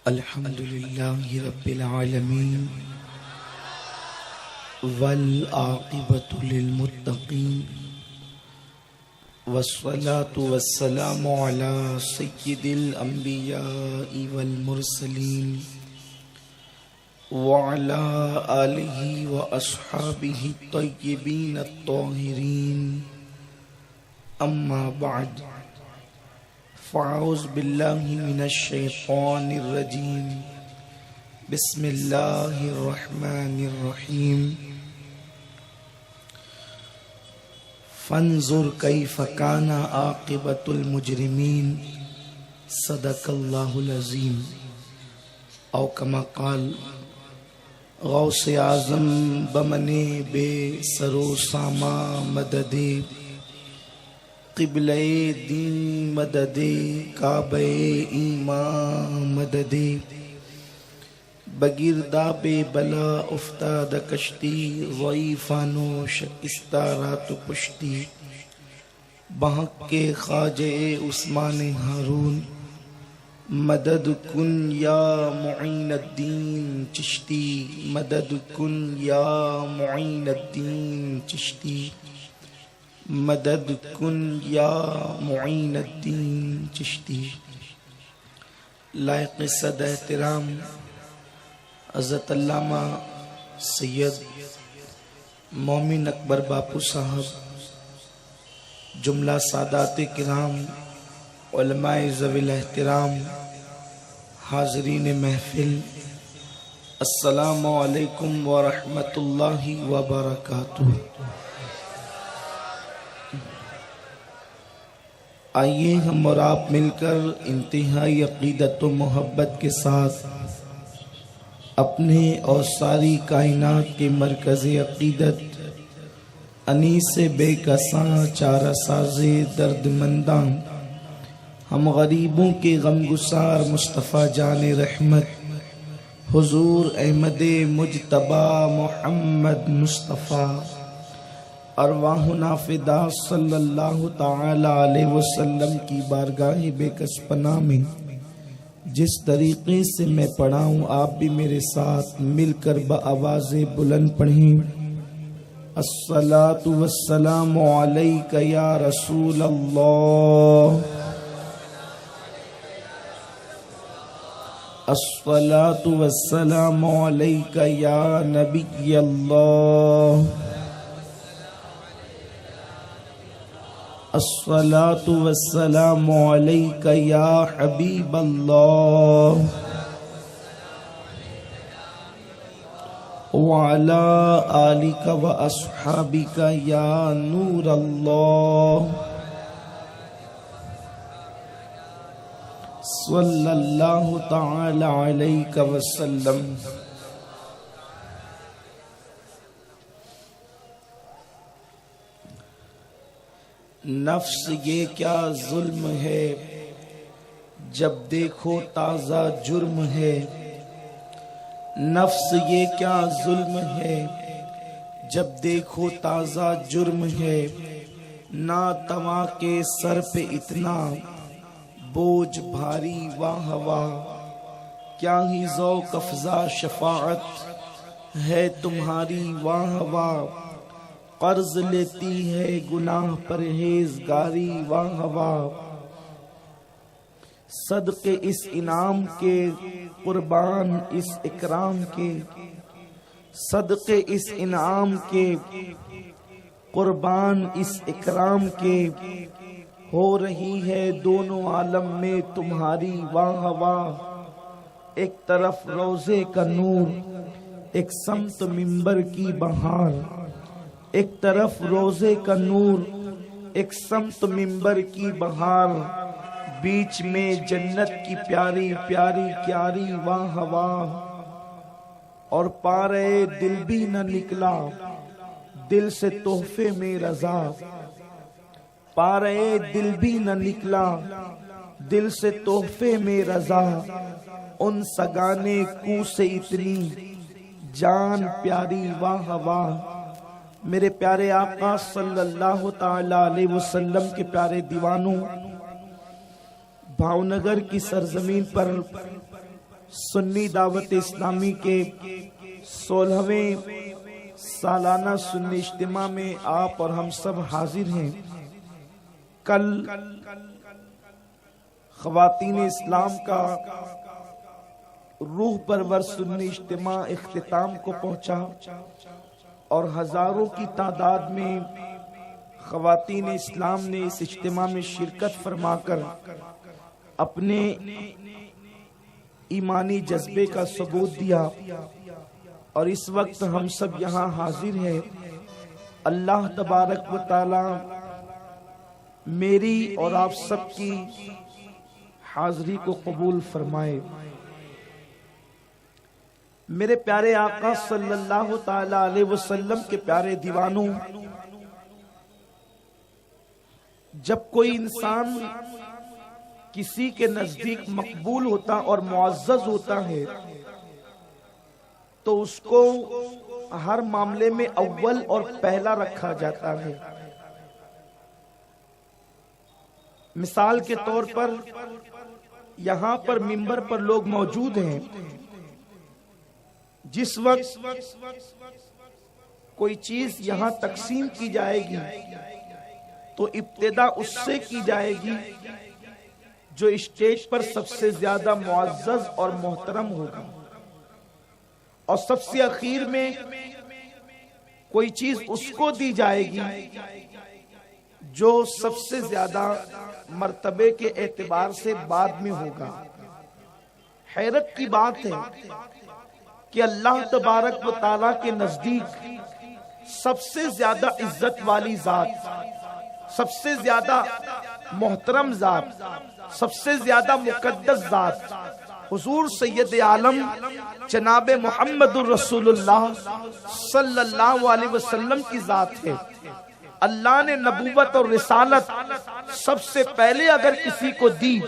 الحمد لله رب العالمين والعاقبة للمتقين والصلاة والسلام على سيد الأنبياء والمرسلين وعلى آله وأصحابه الطيبين الطاهرين أما بعد فأعوذ بالله من الشيطان الرجيم بسم الله الرحمن الرحيم فانظر كيف كان عاقبة المجرمين صدق الله العظيم او كما قال غوث اعظم بمنے بے سرو ساما مددے قبلہ دین مددے کعبہ ایمان مددے بگرداب بلا افتاد کشتی ضعیفانو شکستہ رات پشتی بحق کے خواجہ عثمان ہارون مدد کن یا معین الدین چشتی مدد کن یا معین الدین چشتی مدد کن یا معین الدین چشتی. لائق صد احترام حضرت علامہ سید مومن اکبر باپو صاحب، جملہ سادات کرام، علماء ذوی الاحترام، حاضرین محفل، السلام علیکم ورحمۃ اللہ وبرکاتہ. آئیے ہم اور آپ مل کر انتہائی عقیدت و محبت کے ساتھ اپنے اور ساری کائنات کے مرکز عقیدت انیس بے کساں چارہ ساز درد منداں ہم غریبوں کے غم گسار مصطفیٰ جان رحمت حضور احمد مجتبی محمد مصطفیٰ ارواحنا فدا صلی اللہ تعالی علیہ وسلم کی بارگاہ بے کس پناہ میں جس طریقے سے میں پڑھاؤں آپ بھی میرے ساتھ مل کر بآواز بلند پڑھیں. الصلاۃ والسلام علیک یا رسول اللہ، الصلاۃ والسلام علیک یا نبی اللہ، الصلاۃ والسلام علیک یا حبیب اللہ، وعلی آلک و اصحابک یا نور اللہ، صلی اللہ تعالی علیک وسلم. نفس یہ کیا ظلم ہے، جب دیکھو تازہ جرم ہے. نفس یہ کیا ظلم ہے، جب دیکھو تازہ جرم ہے. ناتواں کے سر پہ اتنا بوجھ بھاری واہ واہ، کیا ہی ذوق افزا شفاعت ہے تمہاری واہ واہ. قرض لیتی ہے گناہ پرہیزگاری واہ واہ. صدقے اس انعام کے قربان اس اکرام کے، صدقے اس انعام کے قربان اس اکرام کے. ہو رہی ہے دونوں عالم میں تمہاری واہ واہ. ایک طرف روزے کا نور، ایک سمت منبر کی بہار. ایک طرف روزے کا نور، ایک سمت منبر کی بہار. بیچ میں جنت کی پیاری پیاری کیاری واہ واہ. اور پارے دل بھی نہ نکلا دل سے تحفے میں رضا. پارے دل بھی نہ نکلا دل سے تحفے میں رضا. ان سگانے کو سے اتنی جان پیاری واہ واہ. میرے پیارے آقا صلی اللہ تعالی علیہ وسلم کے پیارے دیوانوں، بھاؤنگر کی سرزمین پر سنی دعوت اسلامی کے 16ویں سالانہ سنی اجتماع میں آپ اور ہم سب حاضر ہیں۔ کل خواتین اسلام کا روح پرور سنی اجتماع اختتام کو پہنچا اور ہزاروں کی تعداد میں خواتین اسلام نے اس اجتماع میں شرکت فرما کر اپنے ایمانی جذبے کا ثبوت دیا، اور اس وقت ہم سب یہاں حاضر ہیں۔ اللہ تبارک و تعالی میری اور آپ سب کی حاضری کو قبول فرمائے۔ میرے پیارے آقا صلی اللہ تعالی علیہ وسلم کے پیارے دیوانوں، جب کوئی انسان کسی کے نزدیک مقبول ہوتا اور معزز ہوتا ہے تو اس کو ہر معاملے میں اول اور پہلا رکھا جاتا ہے۔ مثال کے طور پر یہاں پر منبر پر لوگ موجود ہیں، جس وقت کوئی چیز یہاں تقسیم کی جائے گی تو ابتدا اس سے کی جائے گی جو اسٹیج پر سب سے زیادہ معزز اور محترم ہوگا، اور سب سے اخیر میں کوئی چیز اس کو دی جائے گی جو سب سے زیادہ مرتبے کے اعتبار سے بعد میں ہوگا۔ حیرت کی بات ہے کہ اللہ تبارک و تعالیٰ کے نزدیک سب سے زیادہ عزت والی ذات، سب سے زیادہ محترم ذات، سب سے زیادہ مقدس ذات حضور سید عالم جناب محمد الرسول اللہ صلی اللہ علیہ وسلم کی ذات ہے۔ اللہ نے نبوت اور رسالت سب سے پہلے اگر کسی کو دی،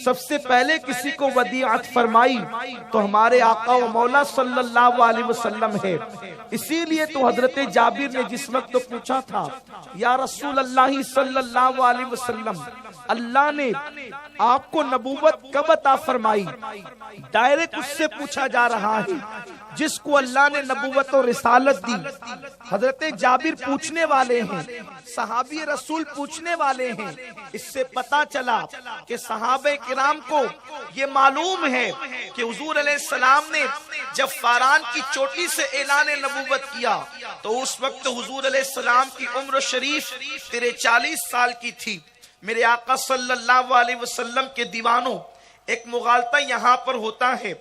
سب سے پہلے کسی کو ودیعت فرمائی تو ہمارے آقا و مولا صلی اللہ علیہ وسلم ہے۔ اسی لیے تو حضرت جابر نے جس وقت تو پوچھا تھا یا رسول اللہ صلی اللہ علیہ وسلم، اللہ نے آپ کو نبوت کب عطا فرمائی؟ ڈائریکٹ اس سے پوچھا جا رہا ہے جس کو اللہ نے نبوت اور رسالت دی۔ حضرت جابر پوچھنے والے ہیں، صحابی رسول پوچھنے والے ہیں۔ اس سے پتا چلا کہ صحابہ کرام کو یہ معلوم ہے کہ حضور علیہ السلام نے جب فاران کی چوٹی سے اعلان نبوت کیا تو اس وقت حضور علیہ السلام کی عمر شریف 43 سال کی تھی۔ میرے آقا صلی اللہ علیہ وسلم کے دیوانوں، ایک مغالطہ یہاں پر ہوتا ہے۔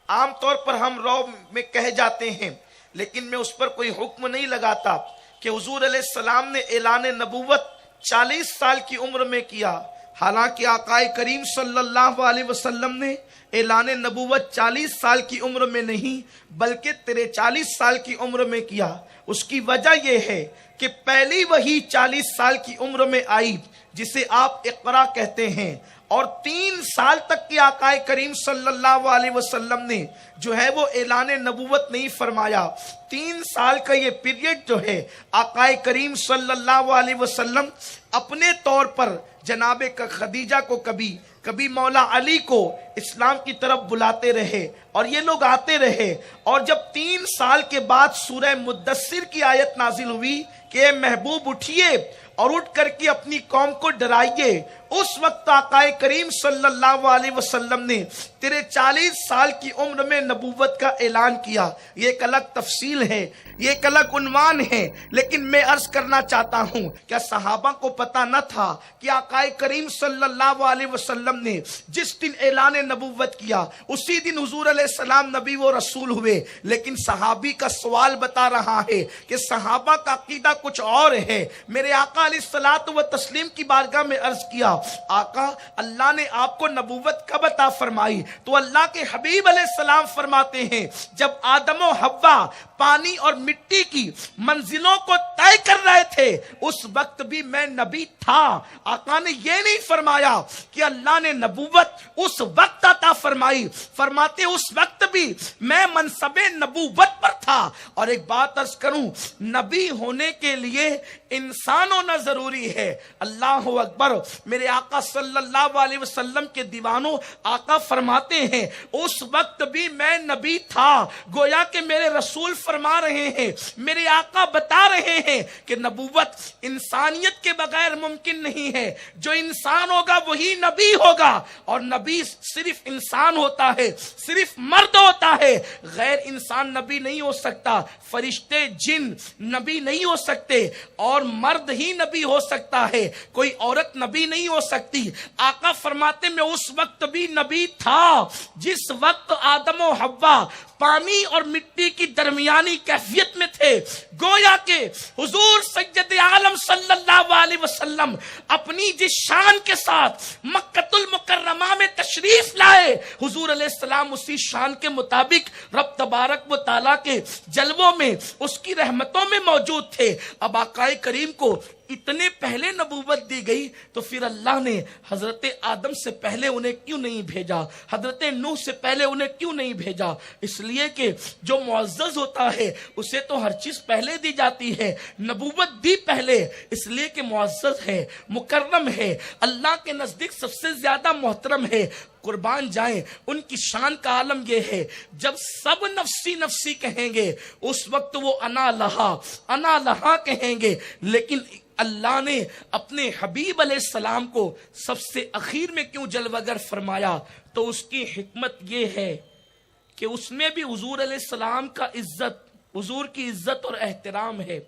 عام طور پر ہم رو میں کہہ جاتے ہیں، لیکن میں اس پر کوئی حکم نہیں لگاتا کہ حضور علیہ السلام نے اعلان نبوت 40 سال کی عمر میں کیا، حالانکہ آقا کریم صلی اللہ علیہ وسلم نے اعلان نبوت 40 سال کی عمر میں نہیں بلکہ 43 سال کی عمر میں کیا۔ اس کی وجہ یہ ہے کہ پہلی وحی 40 سال کی عمر میں آئی جسے آپ اقرا کہتے ہیں، اور 3 سال تک کے آقا کریم صلی اللہ علیہ وسلم نے جو ہے وہ اعلان نبوت نہیں فرمایا۔ 3 سال کا یہ پیریڈ جو ہے آقا کریم صلی اللہ علیہ وسلم اپنے طور پر جناب خدیجہ کو کبھی مولا علی کو اسلام کی طرف بلاتے رہے اور یہ لوگ آتے رہے، اور جب 3 سال کے بعد سورہ مدثر کی آیت نازل ہوئی کہ اے محبوب اٹھیے اور اٹھ کر کے اپنی قوم کو ڈرائیے، اس وقت آقا کریم صلی اللہ علیہ وسلم نے 43 سال کی عمر میں نبوت کا اعلان کیا۔ یہ ایک الگ تفصیل ہے، یہ ایک الگ عنوان ہے، لیکن میں عرض کرنا چاہتا ہوں کیا صحابہ کو پتا نہ تھا کہ آقا کریم صلی اللہ علیہ وسلم نے جس دن اعلان نبوت کیا اسی دن حضور علیہ السلام نبی و رسول ہوئے؟ لیکن صحابی کا سوال بتا رہا ہے کہ صحابہ کا عقیدہ کچھ اور ہے۔ میرے آقا علیہ الصلوۃ والتسلیم کی بارگاہ میں عرض کیا، آقا اللہ نے آپ کو نبوت کب عطا فرمائی؟ تو اللہ کے حبیب علیہ السلام فرماتے ہیں جب آدم و حوا پانی اور مٹی کی منزلوں کو طے کر رہے تھے اس وقت بھی میں نبی تھا۔ آقا نے یہ نہیں فرمایا کہ اللہ نے نبوت اس وقت عطا فرمائی، فرماتے اس وقت بھی میں منصب نبوت پر تھا۔ اور ایک بات عرض کروں، نبی ہونے کے لیے انسانوں نہ ضروری ہے۔ اللہ اکبر، میرے آقا صلی اللہ علیہ وسلم کے دیوانوں، آقا فرماتے ہیں اس وقت بھی میں نبی تھا۔ گویا کہ میرے رسول فرما رہے ہیں، میرے آقا بتا رہے ہیں کہ نبوت انسانیت کے بغیر ممکن نہیں ہے۔ جو انسان ہوگا وہی نبی ہوگا، اور نبی صرف انسان ہوتا ہے، صرف مرد ہوتا ہے، غیر انسان نبی نہیں ہو سکتا۔ فرشتے جن نبی نہیں ہو سکتے، اور مرد ہی نبی ہو سکتا ہے، کوئی عورت نبی نہیں ہو سکتی۔ آقا فرماتے میں اس وقت بھی نبی تھا جس وقت آدم و حوا پانی اور مٹی کی درمیانی کیفیت میں تھے۔ گویا کہ حضور سید عالم صلی اللہ علیہ وسلم اپنی جس شان کے ساتھ مکۃ المکرمہ میں تشریف لائے، حضور علیہ السلام اسی شان کے مطابق رب تبارک و تعالیٰ کے جلووں میں، اس کی رحمتوں میں موجود تھے۔ اب آقائے کریم کو اتنے پہلے نبوت دی گئی، تو پھر اللہ نے حضرت آدم سے پہلے انہیں کیوں نہیں بھیجا، حضرت نوح سے پہلے انہیں کیوں نہیں بھیجا؟ اس لیے کہ جو معزز ہوتا ہے اسے تو ہر چیز پہلے دی جاتی ہے۔ نبوت دی پہلے اس لیے کہ معزز ہے، مکرم ہے، اللہ کے نزدیک سب سے زیادہ محترم ہے۔ قربان جائیں، ان کی شان کا عالم یہ ہے، جب سب نفسی نفسی کہیں گے اس وقت وہ انا لہا کہیں گے، لیکن اللہ نے اپنے حبیب علیہ السلام کو سب سے اخیر میں کیوں جلوگر فرمایا؟ تو اس کی حکمت یہ ہے کہ اس میں بھی حضور علیہ السلام کا عزت، حضور کی عزت اور احترام ہے،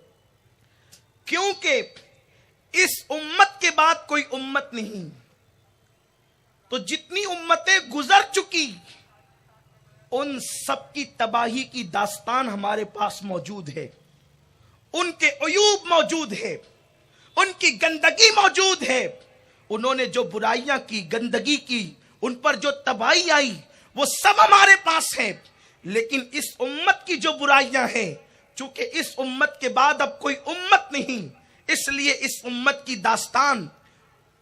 کیونکہ اس امت کے بعد کوئی امت نہیں۔ تو جتنی امتیں گزر چکی ان سب کی تباہی کی داستان ہمارے پاس موجود ہے، ان کے عیوب موجود ہے، ان کی گندگی موجود ہے۔ انہوں نے جو برائیاں کی، گندگی کی، ان پر جو تباہی آئی، وہ سب ہمارے پاس ہیں۔ لیکن اس امت کی جو برائیاں ہیں، چونکہ اس امت کے بعد اب کوئی امت نہیں، اس لیے اس امت کی داستان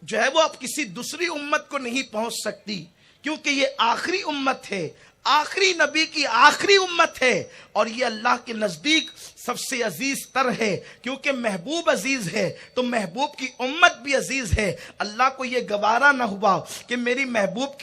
جو ہے وہ اب کسی دوسری امت کو نہیں پہنچ سکتی، کیونکہ یہ آخری امت ہے، آخری نبی کی آخری امت ہے، اور یہ اللہ کے نزدیک سب سے عزیز تر ہے، کیونکہ محبوب عزیز ہے تو محبوب کی امت بھی عزیز ہے۔ اللہ کو یہ گوارا نہ ہوا کہ میرے محبوب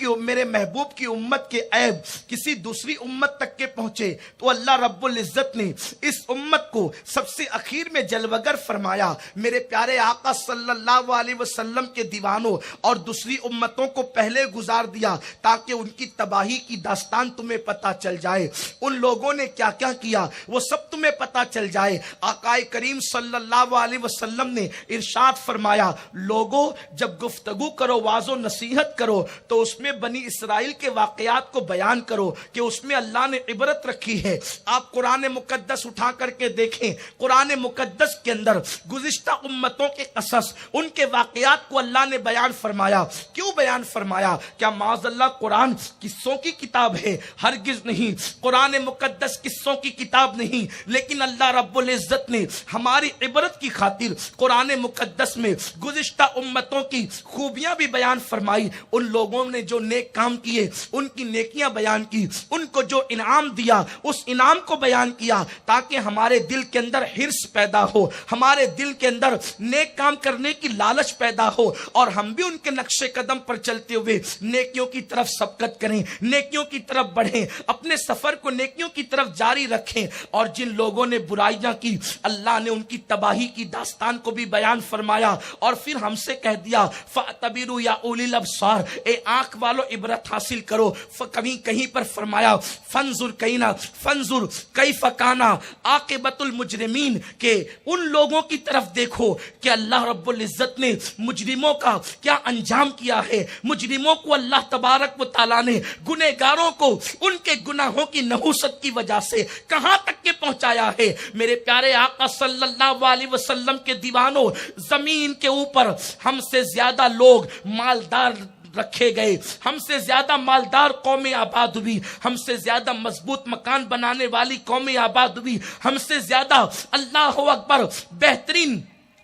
کی امت کے عیب کسی دوسری امت تک کے پہنچے، تو اللہ رب العزت نے اس امت کو سب سے اخیر میں جلوگر فرمایا۔ میرے پیارے آقا صلی اللہ علیہ وسلم کے دیوانوں اور دوسری امتوں کو پہلے گزار دیا تاکہ ان کی تباہی کی داستان تمہیں پتہ چل جائے، ان لوگوں نے کیا کیا کیا وہ سب تمہیں پتہ چل جائے۔ آقائے کریم صلی اللہ علیہ وسلم نے ارشاد فرمایا، لوگوں جب گفتگو کرو، واعظ و نصیحت کرو، تو اس میں بنی اسرائیل کے واقعات کو بیان کرو کہ اس میں اللہ نے عبرت رکھی ہے۔ آپ قرآن مقدس اٹھا کر کے دیکھیں، قرآن مقدس کے اندر گزشتہ امتوں کے قصص، ان کے واقعات کو اللہ نے بیان فرمایا۔ کیوں بیان فرمایا؟ کیا معاذ اللہ قرآن قصوں کی کتاب ہے؟ ہرگز نہیں، قرآن مقدس قصوں کی کتاب نہیں، لیکن اللہ رب العزت نے ہماری عبرت کی خاطر قرآن مقدس میں گزشتہ امتوں کی خوبیاں بھی بیان فرمائی۔ ان لوگوں نے جو نیک کام کیے ان کی نیکیاں بیان کی، ان کو جو انعام دیا اس انعام کو بیان کیا، تاکہ ہمارے دل کے اندر حرص پیدا ہو، ہمارے دل کے اندر نیک کام کرنے کی لالچ پیدا ہو، اور ہم بھی ان کے نقش قدم پر چلتے ہوئے نیکیوں کی طرف سبقت کریں، نیکیوں کی طرف بڑھیں، اپنے سفر کو نیکیوں کی طرف جاری رکھیں۔ اور جن لوگوں نے برائیاں کی اللہ نے ان کی تباہی کی داستان کو بھی بیان فرمایا، اور پھر ہم سے کہہ دیا فَاعْتَبِرُوا یا اولی الابصار، اے آنکھ والو عبرت حاصل کرو۔ کہیں پر فرمایا فَانظُرْ كَيْفَ كَانَ عَاقِبَةُ الْمُجْرِمِينَ، کہ ان لوگوں کی طرف دیکھو کہ اللہ رب العزت نے مجرموں کا کیا انجام کیا ہے۔ مجرموں کو اللہ تبارک و تعالیٰ نے، گنہگاروں کو ان کے گناہوں کی نحوست کی وجہ سے کہاں تک کے پہنچایا ہے۔ میرے پیارے آقا صلی اللہ علیہ وسلم کے دیوانوں، زمین کے اوپر ہم سے زیادہ لوگ مالدار رکھے گئے، ہم سے زیادہ مالدار قومیں آباد ہوئی، ہم سے زیادہ مضبوط مکان بنانے والی قومیں آباد ہوئی، ہم سے زیادہ اللہ اکبر بہترین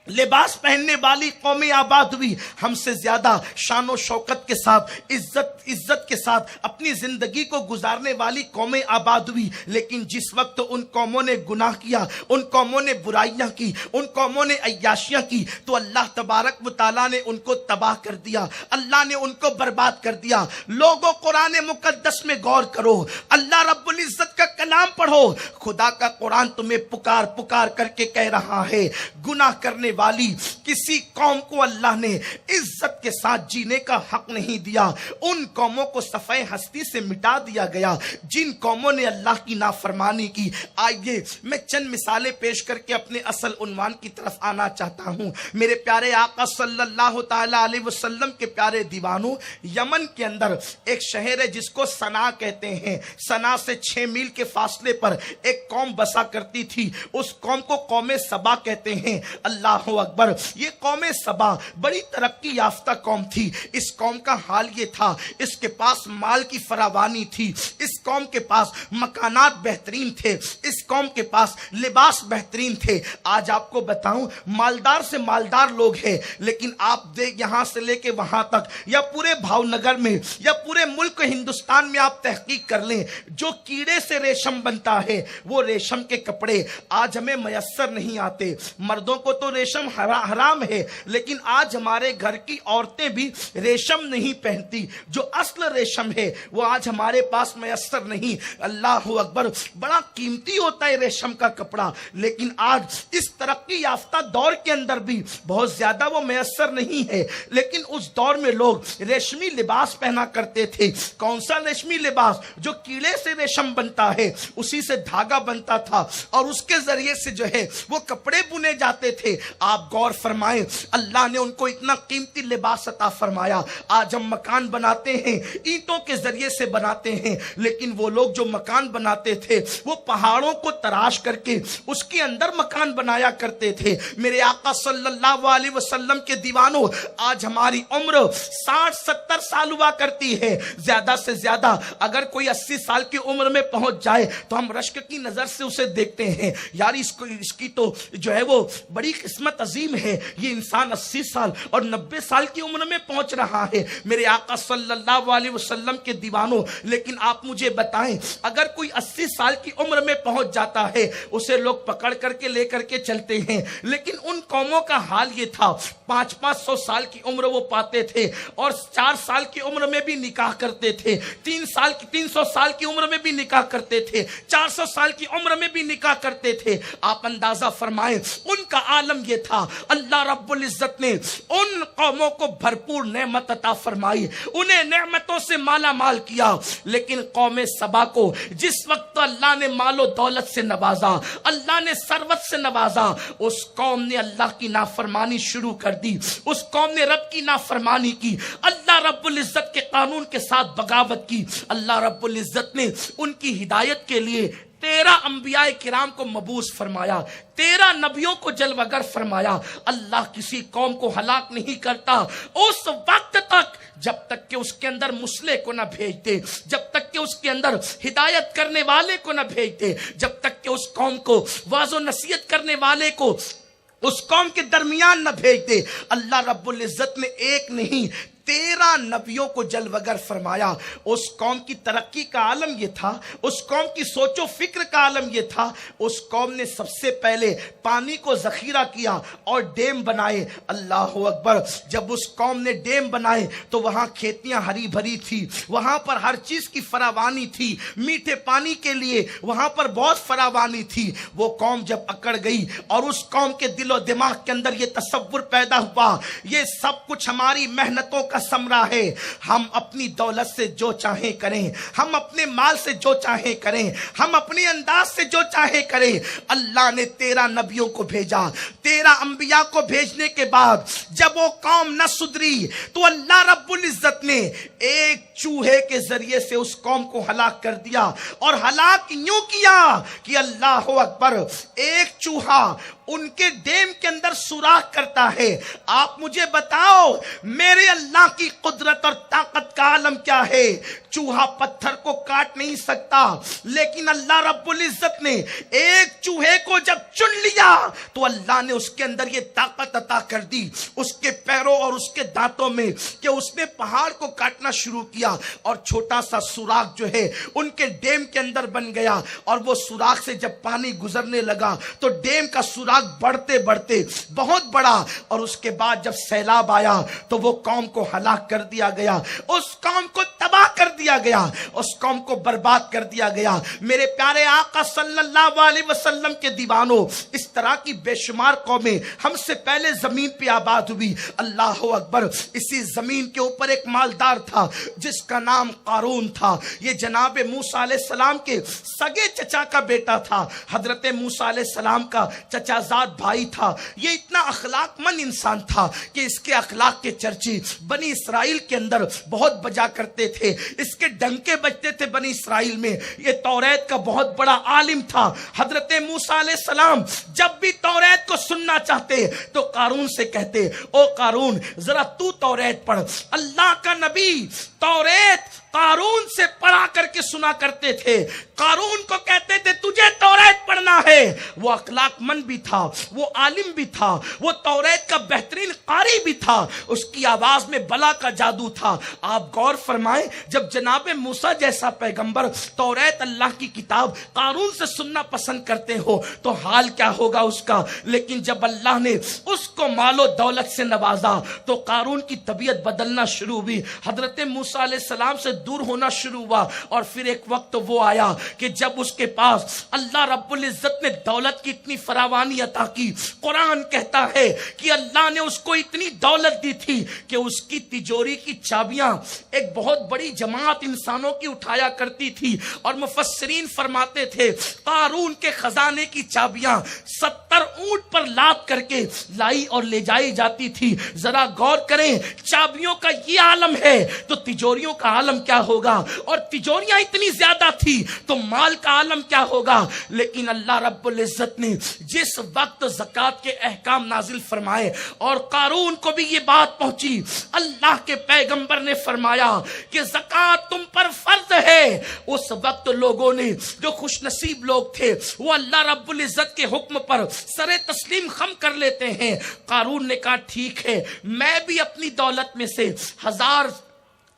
لباس پہننے والی قومیں آباد ہوئی، ہم سے زیادہ شان و شوکت کے ساتھ عزت کے ساتھ اپنی زندگی کو گزارنے والی قومیں آباد ہوئی، لیکن جس وقت ان قوموں نے گناہ کیا، ان قوموں نے برائیاں کی، ان قوموں نے عیاشیاں کی، تو اللہ تبارک و تعالیٰ نے ان کو تباہ کر دیا، اللہ نے ان کو برباد کر دیا۔ لوگوں قرآن مقدس میں غور کرو، اللہ رب العزت کا کلام پڑھو، خدا کا قرآن تمہیں پکار پکار کر کے کہہ رہا ہے، گناہ کرنے والی کسی قوم کو اللہ نے عزت کے ساتھ جینے کا حق نہیں دیا، ان قوموں کو صفحہ ہستی سے مٹا دیا گیا جن قوموں نے اللہ کی نافرمانی کی۔ آئیے میں چند مثالیں پیش کر کے اپنے اصل عنوان کی طرف آنا چاہتا ہوں۔ میرے پیارے آقا صلی اللہ تعالی علیہ وسلم کے پیارے دیوانوں، یمن کے اندر ایک شہر ہے جس کو صنعا کہتے ہیں، صنعا سے 6 میل کے فاصلے پر ایک قوم بسا کرتی تھی، اس قوم کو قوم سبا کہتے ہیں۔ اللہ اکبر، یہ قوم سبا بڑی ترقی یافتہ قوم تھی۔ اس قوم کا حال یہ تھا، اس کے پاس مال کی فراوانی تھی، اس قوم کے پاس مکانات بہترین تھے، اس قوم کے پاس لباس بہترین تھے۔ آج آپ کو بتاؤں، مالدار سے مالدار لوگ ہیں، لیکن آپ دیکھ یہاں سے لے کے وہاں تک، یا پورے بھاؤنگر میں یا پورے ملک ہندوستان میں آپ تحقیق کر لیں، جو کیڑے سے ریشم بنتا ہے وہ ریشم کے کپڑے آج ہمیں میسر نہیں آتے۔ مردوں کو تو ریشم حرام ہے، لیکن آج ہمارے گھر کی عورتیں بھی ریشم نہیں پہنتی، جو اصل ریشم ہے وہ آج ہمارے پاس میسر نہیں۔ اللہ اکبر، بڑا قیمتی ہوتا ہے ریشم کا کپڑا، لیکن آج اس ترقی یافتہ دور کے اندر بھی بہت زیادہ وہ میسر نہیں ہے۔ لیکن اس دور میں لوگ ریشمی لباس پہنا کرتے تھے۔ کون سا ریشمی لباس؟ جو کیڑے سے ریشم بنتا ہے، اسی سے دھاگا بنتا تھا اور اس کے ذریعے سے جو ہے وہ کپڑے بنے جاتے تھے۔ آپ غور فرمائیں، اللہ نے ان کو اتنا قیمتی لباس عطا فرمایا۔ آج ہم مکان بناتے ہیں، اینٹوں کے ذریعے سے بناتے ہیں، لیکن وہ لوگ جو مکان بناتے تھے وہ پہاڑوں کو تراش کر کے اس کے اندر مکان بنایا کرتے تھے۔ میرے آقا صلی اللہ علیہ وسلم کے دیوانوں، آج ہماری عمر 60-70 سال ہوا کرتی ہے، زیادہ سے زیادہ اگر کوئی 80 سال کی عمر میں پہنچ جائے تو ہم رشک کی نظر سے اسے دیکھتے ہیں، یار اس کی تو جو ہے وہ بڑی قسمت عظیم ہے، یہ انسان 80 سال اور 90 سال کی عمر میں پہنچ رہا ہے۔ میرے آقا صلی اللہ علیہ وسلم کے دیوانوں، لیکن آپ مجھے بتائیں، اگر کوئی 80 سال کی عمر میں پہنچ جاتا ہے، اسے لوگ پکڑ کر کے لے کر کے چلتے ہیں، لیکن ان قوموں کا حال یہ تھا، 500-500 سال کی عمر وہ پاتے تھے اور 4 سال کی عمر میں بھی نکاح کرتے تھے، 300 سال کی عمر میں بھی نکاح کرتے تھے، 400 سال کی عمر میں بھی نکاح کرتے تھے۔ آپ اندازہ فرمائیں، ان کا عالم یہ تھا۔ اللہ رب العزت نے ان قوموں کو بھرپور نعمت عطا فرمائی، انہیں نعمتوں سے مالا مال کیا، لیکن قوم سبا کو جس وقت اللہ نے مال و دولت سے نوازا، اللہ نے ثروت سے نوازا، اس قوم نے اللہ کی نافرمانی شروع کر دی، اس قوم نے رب کی نافرمانی کی، اللہ رب العزت کے قانون کے ساتھ بغاوت کی۔ اللہ رب العزت نے ان کی ہدایت کے لیے 13 انبیاء کرام کو مبعوث فرمایا، 13 نبیوں کو جلوگر فرمایا۔ اللہ کسی قوم کو ہلاک نہیں کرتا اس وقت تک جب تک کہ اس کے اندر مصلح کو نہ بھیجتے، جب تک کہ اس کے اندر ہدایت کرنے والے کو نہ بھیجتے، جب تک کہ اس قوم کو واعظ و نصیحت کرنے والے کو اس قوم کے درمیان نہ بھیجتے۔ اللہ رب العزت نے ایک نہیں 13 نبیوں کو جلوگر فرمایا۔ اس قوم کی ترقی کا عالم یہ تھا، اس قوم کی سوچ و فکر کا عالم یہ تھا، اس قوم نے سب سے پہلے پانی کو ذخیرہ کیا اور ڈیم بنائے۔ اللہ اکبر، جب اس قوم نے ڈیم بنائے تو وہاں کھیتیاں ہری بھری تھی، وہاں پر ہر چیز کی فراوانی تھی، میٹھے پانی کے لیے وہاں پر بہت فراوانی تھی۔ وہ قوم جب اکڑ گئی اور اس قوم کے دل و دماغ کے اندر یہ تصور پیدا ہوا، یہ سب کچھ ہماری محنتوں کا ثمرہ ہے، ہم اپنی دولت سے جو چاہیں کریں، ہم اپنے مال سے جو چاہیں کریں، ہم اپنے انداز سے جو چاہیں کریں۔ اللہ نے 13 نبیوں کو بھیجا، 13 انبیاء کو بھیجنے کے بعد جب وہ قوم نہ سدھری تو اللہ رب العزت نے ایک چوہے کے ذریعے سے اس قوم کو ہلاک کر دیا، اور ہلاک یوں کیا کہ اللہ اکبر، ایک چوہا ان کے ڈیم کے اندر سوراخ کرتا ہے. آپ مجھے بتاؤ میرے اللہ کی قدرت اور طاقت کا عالم کیا ہے. چوہا پتھر کو کاٹ نہیں سکتا، لیکن اللہ رب العزت نے ایک چوہے کو جب چن لیا تو اللہ نے اس کے اندر یہ طاقت عطا کر دی اس کے پیروں اور اس کے دانتوں میں کہ اس نے پہاڑ کو کاٹنا شروع کیا اور چھوٹا سا سوراخ جو ہے ان کے ڈیم کے اندر بن گیا. اور وہ سوراخ سے جب پانی گزرنے لگا تو ڈیم کا سوراخ بڑھتے بڑھتے بہت بڑا، اور اس کے بعد جب سیلاب آیا تو وہ قوم کو ہلاک کر دیا گیا، اس قوم کو تباہ کر دیا گیا، اس قوم کو برباد کر دیا گیا. میرے پیارے آقا صلی اللہ علیہ وسلم کے دیوانوں، اس طرح کی بے شمار قومیں ہم سے پہلے زمین پہ آباد ہوئی. اللہ اکبر. اسی زمین کے اوپر ایک مالدار تھا جس کا نام قارون تھا. یہ جناب موسیٰ علیہ السلام کے سگے چچا کا بیٹا تھا، حضرت موسیٰ علیہ السلام کا چچا زاد بھائی تھا. یہ اتنا اخلاق مند انسان تھا کہ اس کے اخلاق کے چرچے بنی اسرائیل کے اندر بہت بجا کرتے تھے، اس کے ڈنکے بجتے تھے بنی اسرائیل میں. یہ توریت کا بہت بڑا عالم تھا. حضرت موسیٰ علیہ السلام جب بھی توریت کو سننا چاہتے تو قارون سے کہتے، او قارون ذرا تو توریت پڑھ. اللہ کا نبی توریت قارون سے پڑھا کر کے سنا کرتے تھے. قارون کو کہتے تھے تجھے توریت پڑھنا ہے. وہ اخلاق مند بھی تھا، وہ عالم بھی تھا، وہ توریت کا بہترین قاری بھی تھا. اس کی آواز میں بلا کا جادو تھا. آپ غور فرمائیں، جب جناب موسیٰ جیسا پیغمبر توریت اللہ کی کتاب قارون سے سننا پسند کرتے ہو تو حال کیا ہوگا اس کا. لیکن جب اللہ نے اس کو مال و دولت سے نوازا تو قارون کی طبیعت بدلنا شروع ہوئی، حضرت موسیٰ علیہ السلام سے دور ہونا شروع ہوا. اور پھر ایک وقت وہ آیا کہ جب اس کے پاس اللہ رب العزت نے دولت کی اتنی فراوانی عطا کی. قرآن کہتا ہے کہ اللہ نے اس کو اتنی دولت دی تھی کہ اس کی تجوری کی چابیاں ایک بہت بڑی جماعت انسانوں کی اٹھایا کرتی تھی. اور مفسرین فرماتے تھے قارون کے خزانے کی چابیاں 70 اونٹ پر لاد کر کے لائی اور لے جائی جاتی تھی. ذرا غور کریں، چابیوں کا یہ عالم ہے تو تجوریوں کا عالم کیا ہوگا. اور تجوریاں اتنی زیادہ تھی تو مال کا عالم کیا ہوگا. لیکن اللہ رب العزت نے جس وقت زکوٰۃ کے احکام نازل فرمائے اور قارون کو بھی یہ بات پہنچی، اللہ کے پیغمبر نے فرمایا کہ زکوٰۃ تم پر فرض ہے. اس وقت لوگوں نے، جو خوش نصیب لوگ تھے، وہ اللہ رب العزت کے حکم پر سر تسلیم خم کر لیتے ہیں. قارون نے کہا ٹھیک ہے، میں بھی اپنی دولت میں سے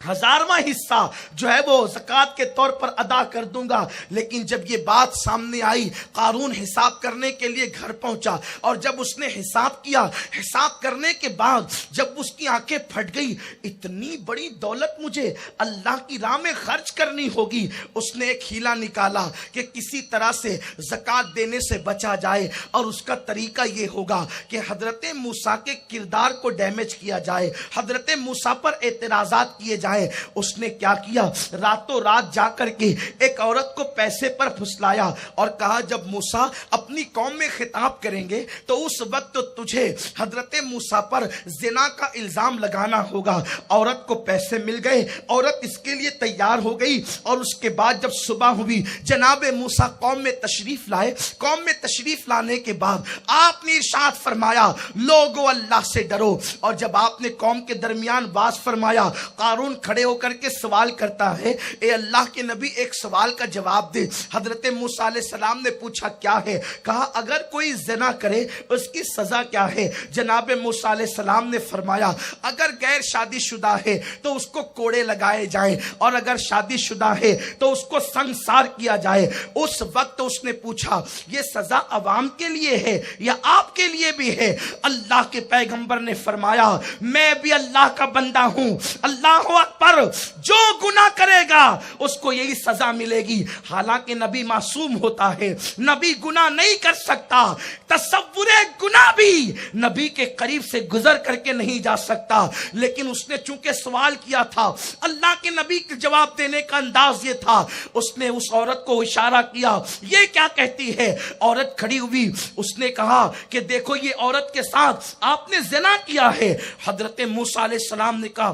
ہزارواں حصہ جو ہے وہ زکوٰۃ کے طور پر ادا کر دوں گا. لیکن جب یہ بات سامنے آئی، قارون حساب کرنے کے لیے گھر پہنچا اور جب اس نے حساب کیا، حساب کرنے کے بعد جب اس کی آنکھیں پھٹ گئی، اتنی بڑی دولت مجھے اللہ کی راہ میں خرچ کرنی ہوگی. اس نے ایک ہیلا نکالا کہ کسی طرح سے زکوٰۃ دینے سے بچا جائے، اور اس کا طریقہ یہ ہوگا کہ حضرت موسیٰ کے کردار کو ڈیمیج کیا جائے، حضرت موسیٰ پر اعتراضات کیے جائیں. اس نے کیا کیا، راتوں رات جا کر کے ایک عورت کو پیسے پر پھسلایا اور کہا جب موسیٰ اپنی قوم میں خطاب کریں گے تو اس وقت تجھے حضرت موسیٰ پر زنا کا الزام لگانا ہوگا. عورت کو پیسے مل گئے، عورت اس کے لیے تیار ہو گئی. اور اس کے بعد جب صبح ہوئی، جناب موسیٰ قوم میں تشریف لائے. قوم میں تشریف لانے کے بعد آپ نے ارشاد فرمایا لوگو اللہ سے ڈرو. اور جب آپ نے قوم کے درمیان باز فرمایا، قارون کھڑے ہو کر کے سوال کرتا ہے، اے اللہ کے نبی ایک سوال کا جواب دے. حضرت موسیٰ علیہ السلام نے پوچھا کیا ہے؟ کہا اگر کوئی زنا کرے اس کی سزا کیا ہے؟ جناب موسیٰ علیہ السلام نے فرمایا اگر غیر شادی شدہ ہے تو اس کو کوڑے لگائے جائیں، اور اگر شادی شدہ ہے تو اس کو سنسار کیا جائے. اس وقت اس نے پوچھا یہ سزا عوام کے لیے ہے یا آپ کے لیے بھی ہے؟ اللہ کے پیغمبر نے فرمایا میں بھی اللہ کا بندہ ہوں. اللہ پر جو گناہ کرے گا اس کو یہی سزا ملے گی. حالانکہ نبی معصوم ہوتا ہے، نبی گناہ نہیں کر سکتا. تصور گناہ بھی نبی کے قریب سے گزر کر کے نہیں جا سکتا. لیکن اس نے چونکہ سوال کیا تھا، اللہ کے نبی کے جواب دینے کا انداز یہ تھا، اس نے اس عورت کو اشارہ کیا یہ کیا کہتی ہے. عورت کھڑی ہوئی، اس نے کہا کہ دیکھو یہ عورت کے ساتھ آپ نے زنا کیا ہے. حضرت موسیٰ علیہ السلام نے کہا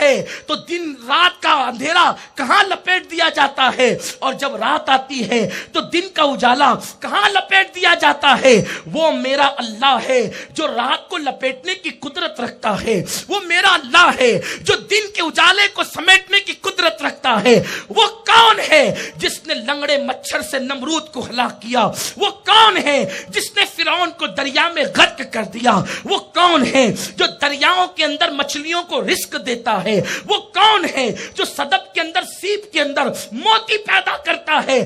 ہے تو دن رات کا اندھیرا کہاں لپیٹ دیا جاتا ہے، اور جب رات آتی ہے تو دن کا اجالا کہاں لپیٹ دیا جاتا ہے۔ وہ میرا اللہ ہے جو رات کو لپیٹنے کی قدرت رکھتا ہے، وہ میرا اللہ ہے جو دن کے اجالے کو سمیٹنے کی قدرت رکھتا ہے۔ وہ کون ہے جس نے لنگڑے مچھر سے نمرود کو ہلاک کیا؟ وہ کون ہے جس نے فرعون کو دریا میں غرق کر دیا؟ وہ کون ہے جو دریاؤں کے اندر مچھلیوں کو رزق دیتا ہے؟ وہ کون ہے جو صدف کے اندر سیپ کے اندر موتی پیدا کرتا ہے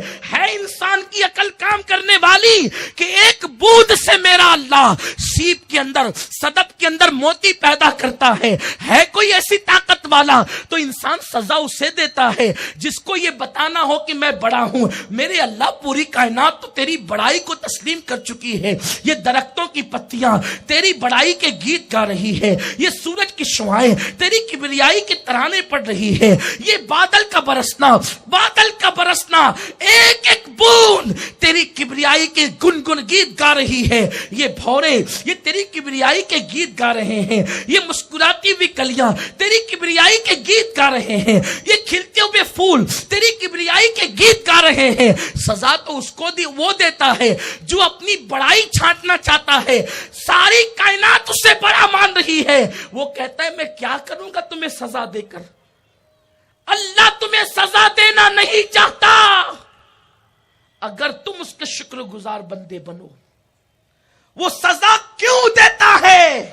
انسان کی عقل کام کرنے والی کہ ایک بوند سے میرا اللہ سیپ کے اندر صدف کے اندر موتی پیدا کرتا ہے کوئی ایسی طاقت والا تو انسان سزا اسے دیتا ہے جس کو یہ بتانا ہو کہ میں بڑا ہوں۔ میرے اللہ پوری کائنات تو تیری بڑائی کو تسلیم کر چکی ہے، یہ درختوں کی پتیاں تیری بڑائی کے گیت گا رہی ہے، یہ سورج کی شعاعیں تیری کبریائی کے ترانے پڑ رہی ہے، یہ بادل کا برسنا ایک ایک بوند تیری کبریائی کے گنگن گیت گا رہی ہے، یہ بھورے یہ تیری کبریائی کے گیت گا رہے ہیں، یہ مسکراتی ہوئی کلیاں تیری کبریائی کے گیت گا رہے ہیں، یہ کھلتے ہوئے پھول تیری کبریائی کے گیت گا رہے ہیں۔ سزا تو اس کو وہ دیتا ہے جو اپنی بڑائی چھانٹنا چاہتا ہے، ساری کائنات اسے بڑا مان رہی ہے، وہ کہتا ہے میں کیا کروں گا تمہیں سزا دے کر۔ اللہ تمہیں سزا دینا نہیں چاہتا، اگر تم اس کے شکر گزار بندے بنو۔ وہ سزا کیوں دیتا ہے؟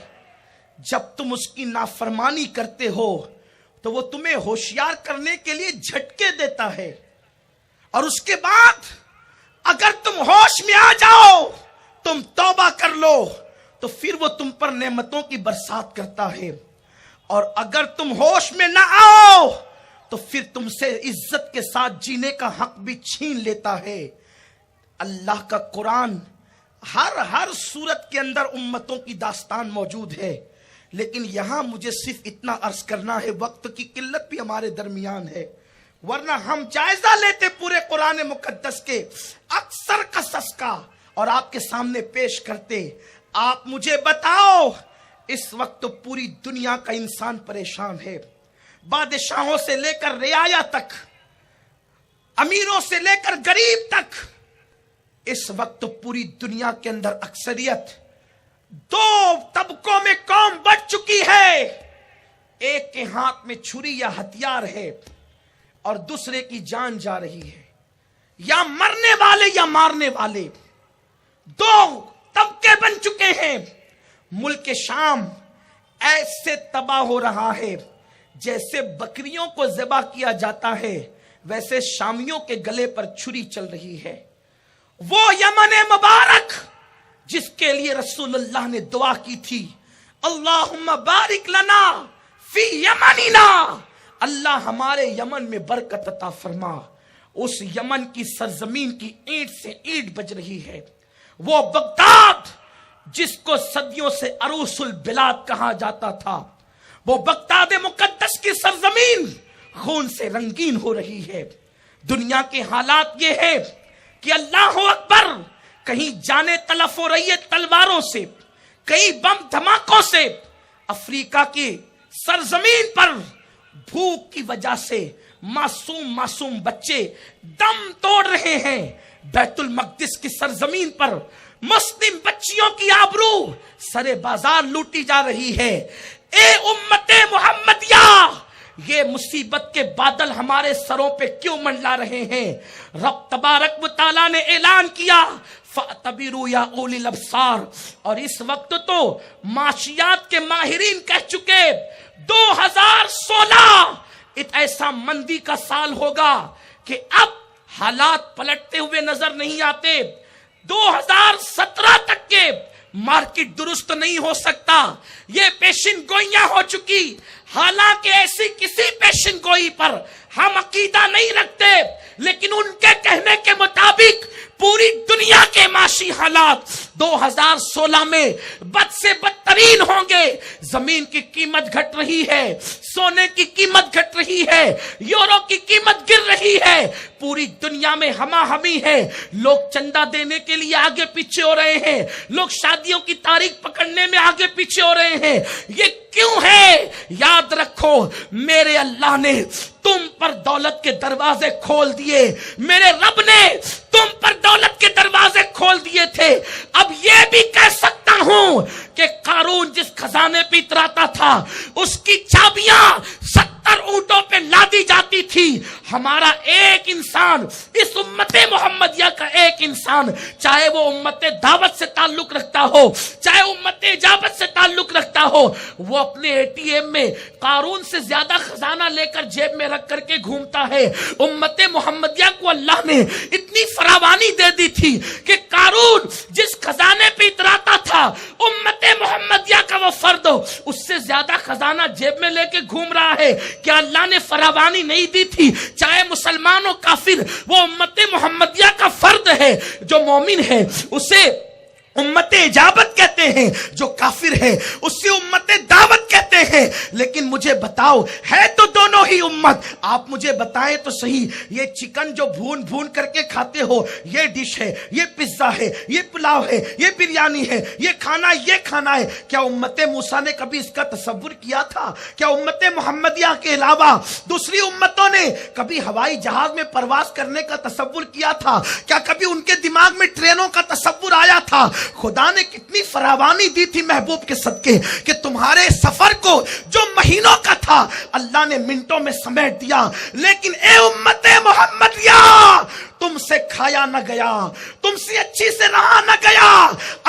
جب تم اس کی نافرمانی کرتے ہو تو وہ تمہیں ہوشیار کرنے کے لیے جھٹکے دیتا ہے، اور اس کے بعد اگر تم ہوش میں آ جاؤ، تم توبہ کر لو، تو پھر وہ تم پر نعمتوں کی برسات کرتا ہے، اور اگر تم ہوش میں نہ آؤ تو پھر تم سے عزت کے ساتھ جینے کا حق بھی چھین لیتا ہے۔ اللہ کا قرآن ہر صورت کے اندر امتوں کی داستان موجود ہے، لیکن یہاں مجھے صرف اتنا عرض کرنا ہے، وقت کی قلت بھی ہمارے درمیان ہے، ورنہ ہم جائزہ لیتے پورے قرآن مقدس کے اکثر قصص کا اور آپ کے سامنے پیش کرتے۔ آپ مجھے بتاؤ، اس وقت پوری دنیا کا انسان پریشان ہے، بادشاہوں سے لے کر رعایا تک، امیروں سے لے کر غریب تک، اس وقت پوری دنیا کے اندر اکثریت دو طبقوں میں قوم بٹ چکی ہے، ایک کے ہاتھ میں چھری یا ہتھیار ہے اور دوسرے کی جان جا رہی ہے، یا مرنے والے یا مارنے والے، دو طبقے بن چکے ہیں۔ ملک شام ایسے تباہ ہو رہا ہے جیسے بکریوں کو ذبح کیا جاتا ہے، ویسے شامیوں کے گلے پر چھری چل رہی ہے۔ وہ یمن مبارک جس کے لیے رسول اللہ نے دعا کی تھی، اللہم بارک لنا فی یمننا، اللہ ہمارے یمن میں برکت عطا فرما، اس یمن کی سرزمین کی اینٹ سے اینٹ بج رہی ہے۔ وہ بغداد جس کو صدیوں سے عروس البلاد کہا جاتا تھا، وہ بغداد مقدس کی سرزمین خون سے رنگین ہو رہی ہے۔ دنیا کے حالات یہ ہے کہ اللہ اکبر، کہیں جانیں تلف ہو رہی ہے تلواروں سے، کئی بم دھماکوں سے۔ افریقہ کی سرزمین پر بھوک کی وجہ سے معصوم بچے دم توڑ رہے ہیں۔ بیت المقدس کی سرزمین پر مسلم بچیوں کی آبرو سرے بازار لوٹی جا رہی ہے۔ اے امت محمدیہ، یہ مصیبت کے بادل ہمارے سروں پہ کیوں منڈلا رہے ہیں؟ رب تبارک و تعالیٰ نے اعلان کیا، فَاعْتَبِرُوا يَا أُولِي الْأَبْصَارِ، اور اس وقت تو معاشیات کے ماہرین کہہ چکے 2016 ایسا مندی کا سال ہوگا کہ اب حالات پلٹتے ہوئے نظر نہیں آتے۔ 2017 تک کے مارکیٹ درست نہیں ہو سکتا، یہ پیشن گوئیاں ہو چکی۔ حالانکہ ایسی کسی پیشن گوئی پر ہم عقیدہ نہیں رکھتے، لیکن ان کے کہنے کے مطابق پوری دنیا کے معاشی حالات 2016 میں بد سے بدترین ہوں گے. زمین کی قیمت گھٹ رہی ہے, سونے کی قیمت گھٹ رہی ہے, یورو کی قیمت گر رہی ہے, پوری دنیا میں ہما ہمی ہے. لوگ چندہ دینے کے لیے آگے پیچھے ہو رہے ہیں, لوگ شادیوں کی تاریخ پکڑنے میں آگے پیچھے ہو رہے ہیں. یہ کیوں ہے؟ یاد رکھو, میرے اللہ نے تم پر دولت کے دروازے کھول دیے, میرے رب نے تم پر دولت کے دروازے کھول دیے تھے. اب یہ بھی کہہ سکتا ہوں کہ قارون جس خزانے پہ اتراتا تھا اس کی چابیاں 70 اونٹوں پہ لادی جاتی تھی. ہمارا ایک انسان, اس امت محمدیہ کا ایک انسان, چاہے وہ امت دعوت سے تعلق رکھتا ہو, چاہے امت اجابت سے تعلق رکھتا ہو, وہ اپنے ATM میں قارون سے زیادہ خزانہ لے کر جیب میں رکھ کر کے گھومتا ہے. امت محمدیہ کو اللہ نے اتنی فراوانی دے دی تھی کہ قارون جس خزانے پہ اتراتا تھا, امت محمدیہ کا وہ فرد اس سے زیادہ خزانہ جیب میں لے کے گھوم رہا ہے. کیا اللہ نے فراوانی نہیں دی تھی؟ چاہے مسلمان و کافر, وہ امت محمدیہ کا فرد ہے. جو مومن ہے اسے امت اجابت کہتے ہیں, جو کافر ہے اسے امت دعوت کہتے ہیں. لیکن مجھے بتاؤ, ہے تو دونوں ہی امت. آپ مجھے بتائیں تو صحیح, یہ چکن جو بھون بھون کر کے کھاتے ہو, یہ ڈش ہے, یہ پزا ہے, یہ پلاؤ ہے, یہ بریانی ہے, یہ کھانا ہے, کیا امت موسیٰ نے کبھی اس کا تصور کیا تھا؟ کیا امت محمدیہ کے علاوہ دوسری امتوں نے کبھی ہوائی جہاز میں پرواز کرنے کا تصور کیا تھا؟ کیا کبھی ان کے دماغ میں ٹرینوں کا تصور آیا تھا؟ خدا نے کتنی فراوانی دی تھی محبوب کے صدقے کہ تمہارے سفر کو جو مہینوں کا تھا اللہ نے منٹوں میں سمیٹ دیا. لیکن اے امت محمدیہ, تم سے کھایا نہ گیا, تم سے اچھی سے رہا نہ گیا.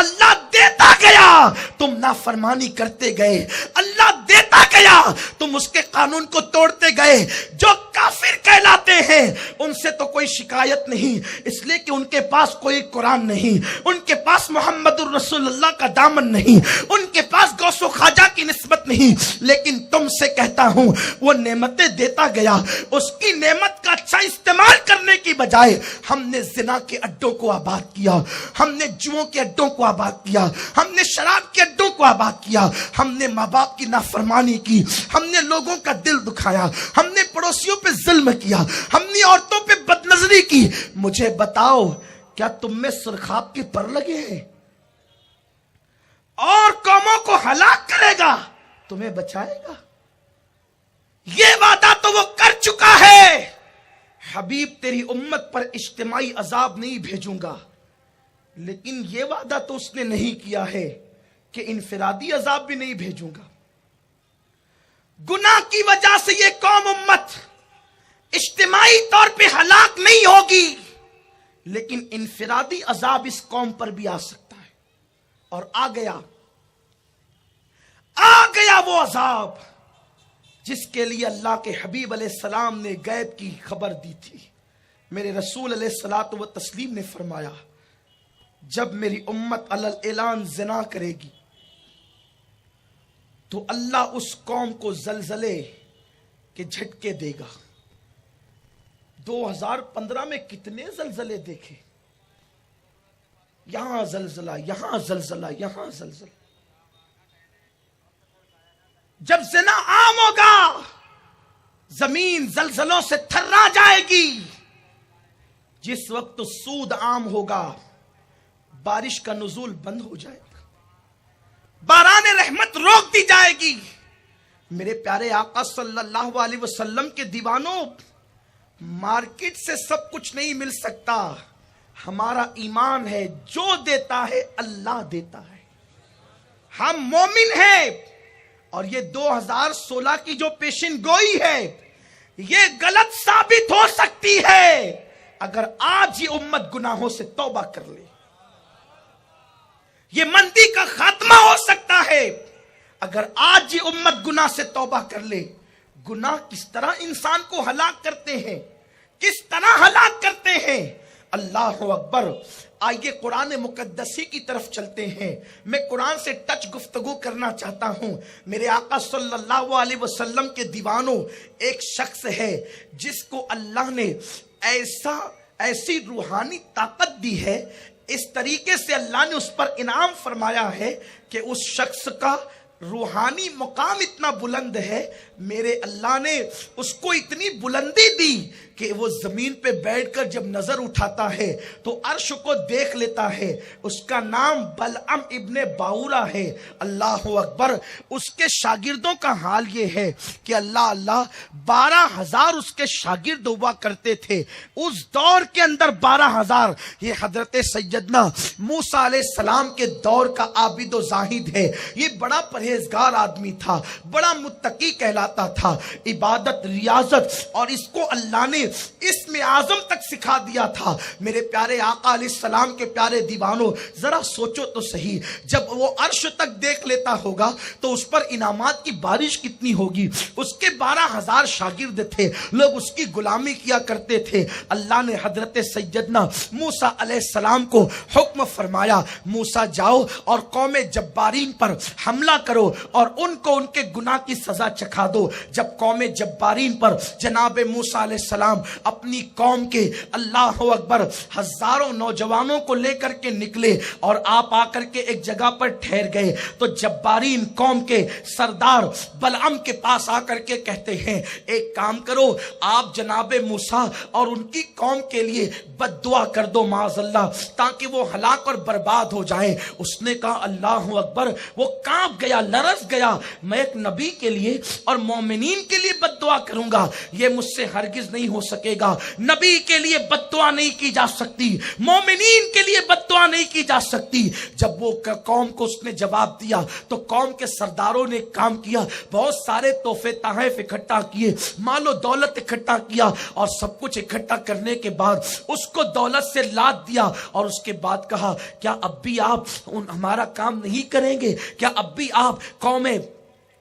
اللہ دیتا گیا, تم نافرمانی کرتے گئے. اللہ دیتا گیا, تم اس کے قانون کو توڑتے گئے. جو کافر کہلاتے ہیں ان سے تو کوئی شکایت نہیں, اس لیے کہ ان کے پاس کوئی قرآن نہیں, ان کے پاس محمد الرسول اللہ کا دامن نہیں, ان کے پاس غوث و خواجہ کی نسبت نہیں. لیکن تم سے کہتا ہوں, وہ نعمتیں دیتا گیا, اس کی نعمت کا اچھا استعمال کرنے کی بجائے ہم نے زنا کے اڈوں کو آباد کیا, ہم نے جوؤں کے اڈوں کو آباد کیا, ہم نے شراب کے اڈوں کو آباد کیا, ہم نے ماں باپ کی نافرمانی کی, ہم نے لوگوں کا دل دکھایا, ہم نے پڑوسیوں پہ ظلم کیا, ہم نے عورتوں پہ بدنظری کی. مجھے بتاؤ, کیا تم میں سرخاب کے پر لگے ہیں؟ اور قوموں کو ہلاک کرے گا, تمہیں بچائے گا؟ یہ وعدہ تو وہ کر چکا ہے. حبیب تیری امت پر اجتماعی عذاب نہیں بھیجوں گا, لیکن یہ وعدہ تو اس نے نہیں کیا ہے کہ انفرادی عذاب بھی نہیں بھیجوں گا. گناہ کی وجہ سے یہ قوم امت اجتماعی طور پہ ہلاک نہیں ہوگی, لیکن انفرادی عذاب اس قوم پر بھی آ سکتا ہے. اور آ گیا وہ عذاب جس کے لیے اللہ کے حبیب علیہ السلام نے غیب کی خبر دی تھی. میرے رسول علیہ الصلوۃ والتسلیم نے فرمایا, جب میری امت علی الاعلان زنا کرے گی تو اللہ اس قوم کو زلزلے کے جھٹکے دے گا. 2015 میں کتنے زلزلے دیکھے, یہاں زلزلہ, یہاں زلزلہ, یہاں زلزلہ. جب زنا عام ہوگا, زمین زلزلوں سے تھرا جائے گی. جس وقت سود عام ہوگا, بارش کا نزول بند ہو جائے گا, باران رحمت روک دی جائے گی. میرے پیارے آقا صلی اللہ علیہ وسلم کے دیوانوں, مارکیٹ سے سب کچھ نہیں مل سکتا. ہمارا ایمان ہے, جو دیتا ہے اللہ دیتا ہے. ہم مومن ہیں, اور یہ 2016 کی جو پیشن گوئی ہے یہ غلط ثابت ہو سکتی ہے اگر آج یہ امت گناہوں سے توبہ کر لے. یہ مندی کا خاتمہ ہو سکتا ہے اگر آج یہ امت گناہ سے توبہ کر لے. گناہ کس طرح انسان کو ہلاک کرتے ہیں, کس طرح ہلاک کرتے ہیں. اللہ اکبر. آئیے قرآن مقدسی کی طرف چلتے ہیں. میں قرآن سے ٹچ گفتگو کرنا چاہتا ہوں. میرے آقا صلی اللہ علیہ وسلم کے دیوانوں, ایک شخص ہے جس کو اللہ نے ایسا ایسی روحانی طاقت دی ہے، اس طریقے سے اللہ نے اس پر انعام فرمایا ہے کہ اس شخص کا روحانی مقام اتنا بلند ہے، میرے اللہ نے اس کو اتنی بلندی دی کہ وہ زمین پہ بیٹھ کر جب نظر اٹھاتا ہے تو عرش کو دیکھ لیتا ہے۔ اس کا نام بلعم ابن باورا ہے۔ اللہ اکبر۔ اس کے شاگردوں کا حال یہ ہے کہ اللہ 12,000 اس کے شاگرد ہوا کرتے تھے۔ اس دور کے اندر 12,000، یہ حضرت سیدنا موسیٰ علیہ السلام کے دور کا عابد و زاہد ہے۔ یہ بڑا پرہیزگار آدمی تھا، بڑا متقی کہلاتا تھا، عبادت، ریاضت، اور اس کو اللہ نے اسم اعظم تک سکھا دیا تھا۔ میرے پیارے آقا علیہ السلام کے پیارے دیوانوں، ذرا سوچو تو صحیح، جب وہ عرش تک دیکھ لیتا ہوگا تو اس پر انعامات کی بارش کتنی ہوگی۔ اس کے 12,000 شاگرد تھے، لوگ اس کی غلامی کیا کرتے تھے۔ اللہ نے حضرت سیدنا موسیٰ علیہ السلام کو حکم فرمایا، موسیٰ جاؤ اور قوم جبارین پر حملہ کرو اور ان کو ان کے گناہ کی سزا چکھا دو۔ جب قوم جبارین پر جناب موسیٰ علیہ السلام اپنی قوم کے اللہ اکبر ہزاروں نوجوانوں کو لے کر کے نکلے اور آپ آ کر کے ایک جگہ پر ٹھہر گئے تو جبارین قوم کے سردار بلعم کے پاس آ کر کے کہتے ہیں، ایک کام کرو، آپ جناب موسیٰ اور ان کی قوم کے لیے بد دعا کر دو معاذ اللہ، تاکہ وہ ہلاک اور برباد ہو جائیں۔ اس نے کہا اللہ اکبر، وہ کانپ گیا، لرز گیا، میں ایک نبی کے لیے اور مومنین کے لیے بد دعا کروں گا، یہ مجھ سے ہرگز نہیں ہو سکے گا۔ نبی کے لیے بد دعا نہیں کی جا سکتی، مومنین کے لیے بد دعا نہیں کی جا سکتی۔ جب وہ قوم کو اس نے جواب دیا تو قوم کے سرداروں نے کام کیا، بہت سارے تحفے تحائف اکٹھا کیے، مال و دولت اکٹھا کیا، اور سب کچھ اکٹھا کرنے کے بعد اس کو دولت سے لاد دیا، اور اس کے بعد کہا، کیا اب بھی آپ ہمارا کام نہیں کریں گے؟ کیا اب بھی آپ قوم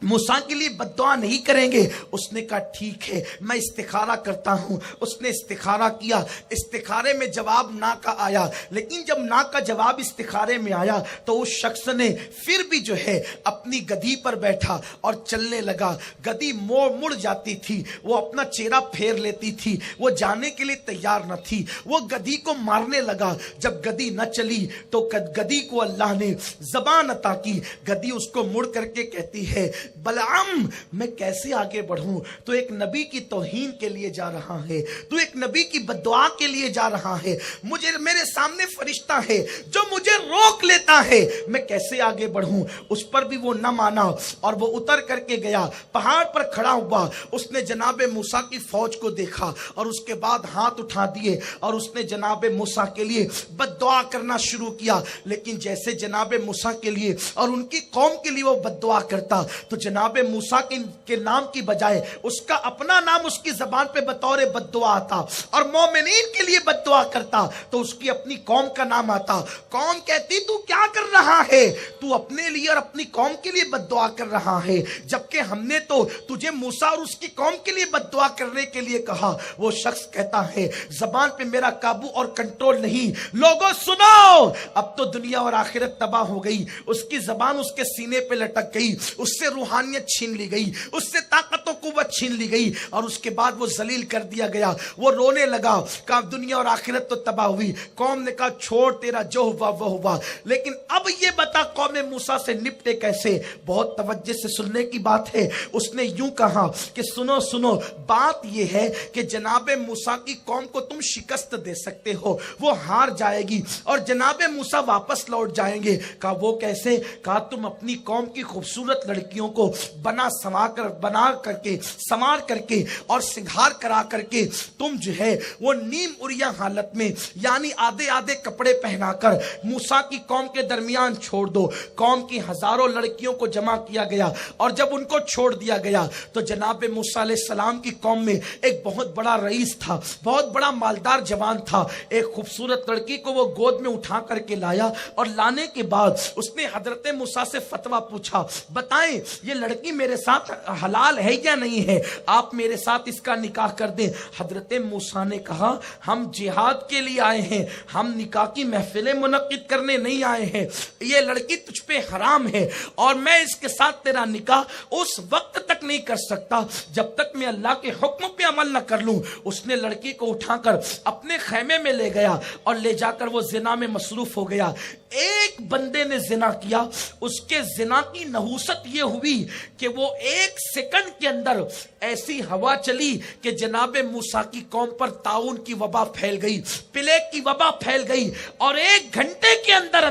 موسیٰ کے لیے بد دعا نہیں کریں گے؟ اس نے کہا ٹھیک ہے، میں استخارہ کرتا ہوں۔ اس نے استخارہ کیا، استخارے میں جواب نا کا آیا، لیکن جب نا کا جواب استخارے میں آیا تو اس شخص نے پھر بھی جو ہے اپنی گدھی پر بیٹھا اور چلنے لگا۔ گدھی مڑ جاتی تھی، وہ اپنا چہرہ پھیر لیتی تھی، وہ جانے کے لیے تیار نہ تھی، وہ گدھی کو مارنے لگا۔ جب گدھی نہ چلی تو گدھی کو اللہ نے زبان عطا کی، گدھی اس کو مڑ کر کے کہتی ہے، بلعم میں کیسے آگے بڑھوں؟ تو ایک نبی کی توہین کے لیے جا رہا ہے، تو ایک نبی کی بددعا کے لیے جا رہا ہے، مجھے میرے سامنے فرشتہ ہے جو مجھے روک لیتا ہے، میں کیسے آگے بڑھوں؟ اس پر بھی وہ نہ مانا اور وہ اتر کر کے گیا، پہاڑ پر کھڑا ہوا۔ اس نے جناب موسیٰ کی فوج کو دیکھا اور اس کے بعد ہاتھ اٹھا دیے اور اس نے جناب موسیٰ کے لیے بددعا کرنا شروع کیا۔ لیکن جیسے جناب موسیٰ کے لیے اور ان کی قوم کے لیے وہ بددعا کرتا تو جناب موسیٰ کے نام کی بجائے اس کا اپنا نام اس کی زبان پہ بطور بددعا آتا، اور مومنین کے لیے بددعا کرتا تو اس کی اپنی قوم کا نام آتا۔ قوم کہتی تو کیا کر رہا ہے؟ تو اپنے لیے اور اپنی قوم کے لیے بددعا کر رہا ہے، جبکہ ہم نے تو تجھے موسیٰ اور اس کی قوم کے لیے بددعا کرنے کے لیے کہا۔ وہ شخص کہتا ہے زبان پہ میرا قابو اور کنٹرول نہیں۔ لوگوں سنو، اب تو دنیا اور آخرت تباہ ہو گئی۔ اس کی زبان اس کے سینے پہ لٹک گئی، اس سے روحانیت چھین لی گئی، اس سے طاقت و قوت چھین لی گئی، اور اس کے بعد وہ ذلیل کر دیا گیا۔ وہ رونے لگا، کہا دنیا اور آخرت تو تباہ ہوئی۔ قوم نے کہا چھوڑ، تیرا جو ہوا وہ ہوا، لیکن اب یہ بتا قوم موسیٰ سے نپٹے کیسے؟ بہت توجہ سے سننے کی بات ہے۔ اس نے یوں کہا کہ سنو سنو، بات یہ ہے کہ جناب موسیٰ کی قوم کو تم شکست دے سکتے ہو، وہ ہار جائے گی اور جناب موسیٰ واپس لوٹ جائیں گے۔ کہا وہ کیسے؟ کہا تم اپنی قوم کی خوبصورت لڑکیوں کو بنا سنوار کر کے اور سنگھار کرا کر کے تم جو ہے وہ نیم عریاں حالت میں، یعنی آدھے آدھے کپڑے پہنا کر موسیٰ کی قوم کے درمیان چھوڑ دو۔ قوم کی ہزاروں لڑکیوں کو جمع کیا گیا اور جب ان کو چھوڑ دیا گیا تو جناب موسیٰ علیہ السلام کی قوم میں ایک بہت بڑا رئیس تھا، بہت بڑا مالدار جوان تھا۔ ایک خوبصورت لڑکی کو وہ گود میں اٹھا کر کے لایا اور لانے کے بعد اس نے حضرت موسیٰ سے فتویٰ پوچھا، بتائیں یہ لڑکی میرے ساتھ حلال ہے یا نہیں ہے؟ آپ میرے ساتھ اس کا نکاح کر دیں۔ حضرت موسیٰ نے کہا ہم جہاد کے لیے آئے ہیں، ہم نکاح کی محفلیں منعقد کرنے نہیں آئے ہیں، یہ لڑکی تجھ پہ حرام ہے اور میں اس کے ساتھ تیرا نکاح اس وقت تک تک نہیں کر سکتا جب تک میں اللہ کے حکم پہ عمل نہ کر لوں. اس نے لڑکی کو اٹھا کر اپنے خیمے میں لے گیا اور لے جا کر وہ زنا میں مصروف ہو گیا. ایک بندے نے زنا کیا, اس کے زنا کی نحوست یہ ہوئی کہ وہ ایک سیکنڈ کے اندر ایسی ہوا چلی کہ جناب موسیٰ کی قوم پر طاعون کی وبا پھیل گئی, پلیگ کی وبا پھیل گئی, اور ایک گھنٹے کے اندر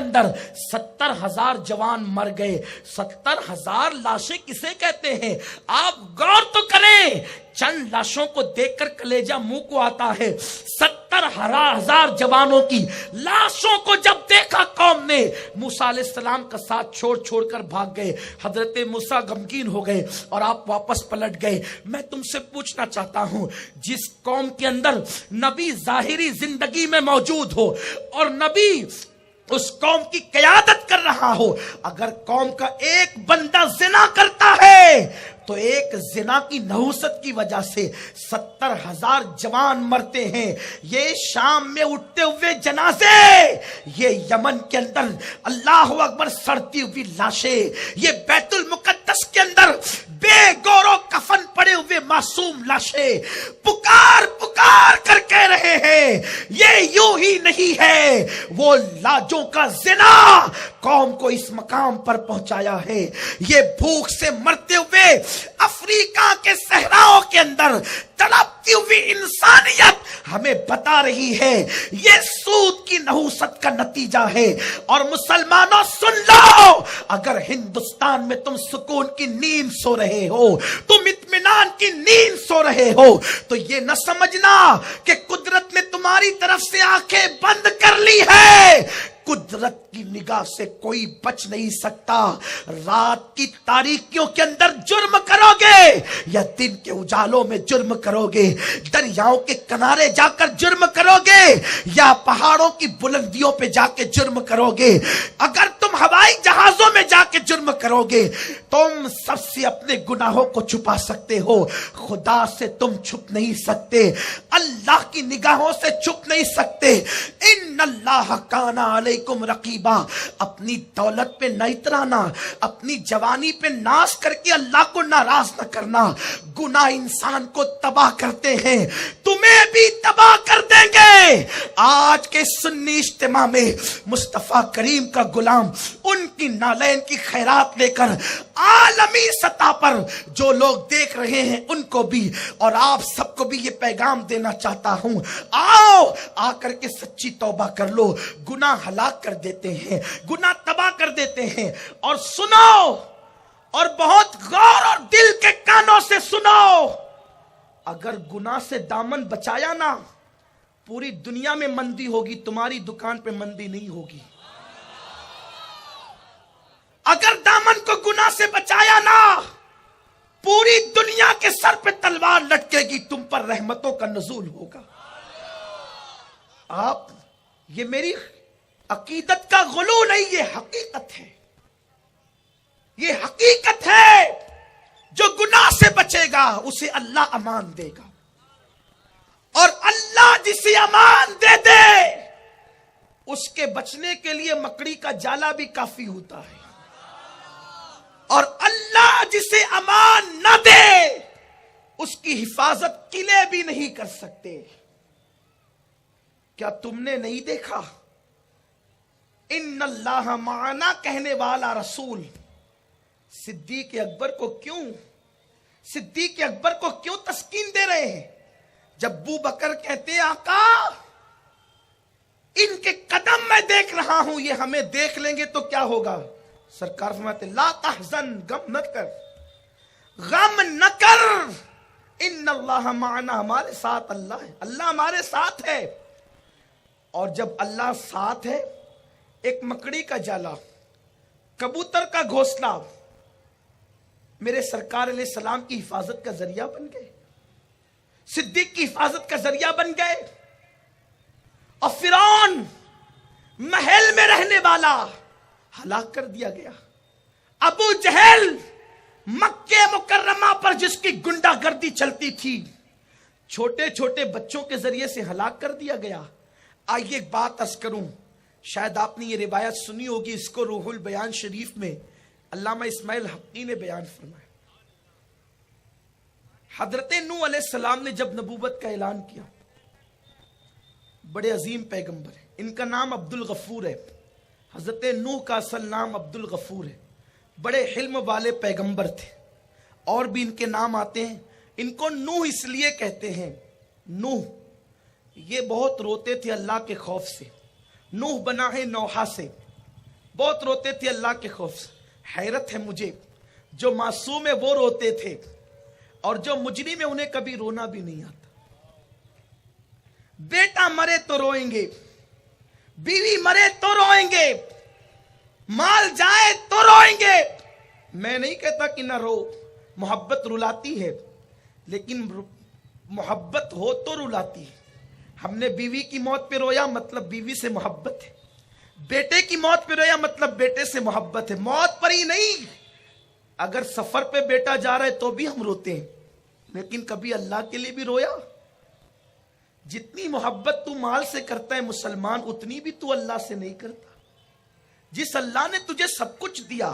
70,000 جوان مر گئے. 70,000 لاشیں کسے کہتے ہیں؟ آپ غور تو کریں, چند لاشوں کو دیکھ کر کلیجہ منہ کو آتا ہے. 70,000 جوانوں کی لاشوں کو جب دیکھا قوم نے, موسیٰ علیہ السلام کا ساتھ چھوڑ کر بھاگ گئے. حضرت موسیٰ غمگین ہو گئے اور آپ واپس پلٹ گئے. میں تم سے پوچھنا چاہتا ہوں, جس قوم کے اندر نبی ظاہری زندگی میں موجود ہو اور نبی اس قوم کی قیادت کر رہا ہو, اگر قوم کا ایک بندہ زنا کرتا ہے تو ایک زنا کی نحوست کی وجہ سے 70,000 جوان مرتے ہیں. یہ شام میں اٹھتے ہوئے جنازے, یہ یمن کے اندر اللہ اکبر سڑتی ہوئی لاشیں, یہ بیت المقدس کے اندر بے گور و کفن پڑے ہوئے معصوم لاشیں پکار پکار کر کہہ رہے ہیں یہ یوں ہی نہیں ہے. وہ لاجوں کا زنا قوم کو اس مقام پر پہنچایا ہے. یہ بھوک سے مرتے ہوئے افریقہ کے صحراؤں کے اندر تڑپتی ہوئی انسانیت ہمیں بتا رہی ہے یہ سود کی نحوست کا نتیجہ ہے. اور مسلمانوں سن لو, اگر ہندوستان میں تم سکون کی نیند سو رہے ہو, تم اطمینان کی نیند سو رہے ہو, تو یہ نہ سمجھنا کہ قدرت نے تمہاری طرف سے آنکھیں بند کر لی ہے. قدرت کی نگاہ سے کوئی بچ نہیں سکتا. رات کی تاریکیوں کے اندر جرم کرو گے یا دن کے اجالوں میں جرم کرو گے, دریاؤں کے کنارے جا کر جرم کرو گے یا پہاڑوں کی بلندیوں پہ جا کے جرم کرو گے, اگر تم ہوائی جہازوں میں جا کے جرم کرو گے, تم سب سے اپنے گناہوں کو چھپا سکتے ہو, خدا سے تم چھپ نہیں سکتے, اللہ کی نگاہوں سے چھپ نہیں سکتے. ان اللہ کان علیکم رقیبا. اپنی دولت پہ نہ اترانا, اپنی جوانی پہ ناز کر کے اللہ کو ناراض نہ کرنا. گناہ انسان کو تباہ کرتے ہیں, تمہیں بھی تباہ کر دیں گے. آج کے سنی اجتماع میں مصطفیٰ کریم کا غلام ان کی نالین کی خیرات لے کر عالمی سطح پر جو لوگ دیکھ رہے ہیں ان کو بھی اور آپ سب کو بھی یہ پیغام دینا چاہتا ہوں, آؤ آ کر کے سچی توبہ کر لو. گناہ ہلاک کر دیتے ہیں, گناہ تباہ کر دیتے ہیں. اور سنو, اور بہت غور اور دل کے کانوں سے سنو, اگر گناہ سے دامن بچایا نا, پوری دنیا میں مندی ہوگی, تمہاری دکان پہ مندی نہیں ہوگی. اگر دامن کو گناہ سے بچایا نا, پوری دنیا کے سر پہ تلوار لٹکے گی, تم پر رحمتوں کا نزول ہوگا. آپ, یہ میری عقیدت کا غلو نہیں, یہ حقیقت ہے, یہ حقیقت ہے. جو گناہ سے بچے گا اسے اللہ امان دے گا, اور اللہ جسے امان دے دے اس کے بچنے کے لیے مکڑی کا جالا بھی کافی ہوتا ہے, اور اللہ جسے امان نہ دے اس کی حفاظت قلعے بھی نہیں کر سکتے. کیا تم نے نہیں دیکھا ان اللہ معنا کہنے والا رسول صدیق اکبر کو کیوں تسکین دے رہے ہیں؟ جب ابو بکر کہتے آقا ان کے قدم میں دیکھ رہا ہوں, یہ ہمیں دیکھ لیں گے تو کیا ہوگا؟ سرکار فرماتے لا تحزن, غم نہ کر, ان اللہ معنا, ہمارے ساتھ اللہ ہے, اللہ ہمارے ساتھ ہے. اور جب اللہ ساتھ ہے, ایک مکڑی کا جالا, کبوتر کا گھونسلہ میرے سرکار علیہ السلام کی حفاظت کا ذریعہ بن گئے, صدیق کی حفاظت کا ذریعہ بن گئے. اور فرعون محل میں رہنے والا ہلاک کر دیا گیا. ابو جہل مکہ مکرمہ پر جس کی گنڈا گردی چلتی تھی, چھوٹے چھوٹے بچوں کے ذریعے سے ہلاک کر دیا گیا. آئیے ایک بات عرض کروں, شاید آپ نے یہ روایت سنی ہوگی, اس کو روح البیان شریف میں علامہ اسماعیل حقی نے بیان فرمایا. حضرت نوح علیہ السلام نے جب نبوت کا اعلان کیا، بڑے عظیم پیغمبر ہیں، ان کا نام عبد الغفور ہے۔ حضرت نوح کا اصل نام عبد الغفور ہے، بڑے حلم والے پیغمبر تھے، اور بھی ان کے نام آتے ہیں۔ ان کو نوح اس لیے کہتے ہیں، نوح یہ بہت روتے تھے اللہ کے خوف سے، نوح بنا ہے نوحہ سے، بہت روتے تھے اللہ کے خوف سے۔ حیرت ہے مجھے، جو معصوم ہے وہ روتے تھے، اور جو مجرم ہے انہیں کبھی رونا بھی نہیں آتا۔ بیٹا مرے تو روئیں گے، بیوی مرے تو روئیں گے، مال جائے تو روئیں گے۔ میں نہیں کہتا کہ نہ رو، محبت رلاتی ہے، لیکن محبت ہو تو رلاتی ہے۔ ہم نے بیوی کی موت پہ رویا، مطلب بیوی سے محبت ہے، بیٹے کی موت پہ رویا، مطلب بیٹے سے محبت ہے، موت پر ہی نہیں۔ اگر سفر پہ بیٹا جا رہا ہے تو بھی ہم روتے ہیں، لیکن کبھی اللہ کے لیے بھی رویا؟ جتنی محبت تو مال سے کرتا ہے مسلمان، اتنی بھی تو اللہ سے نہیں کرتا۔ جس اللہ نے تجھے سب کچھ دیا،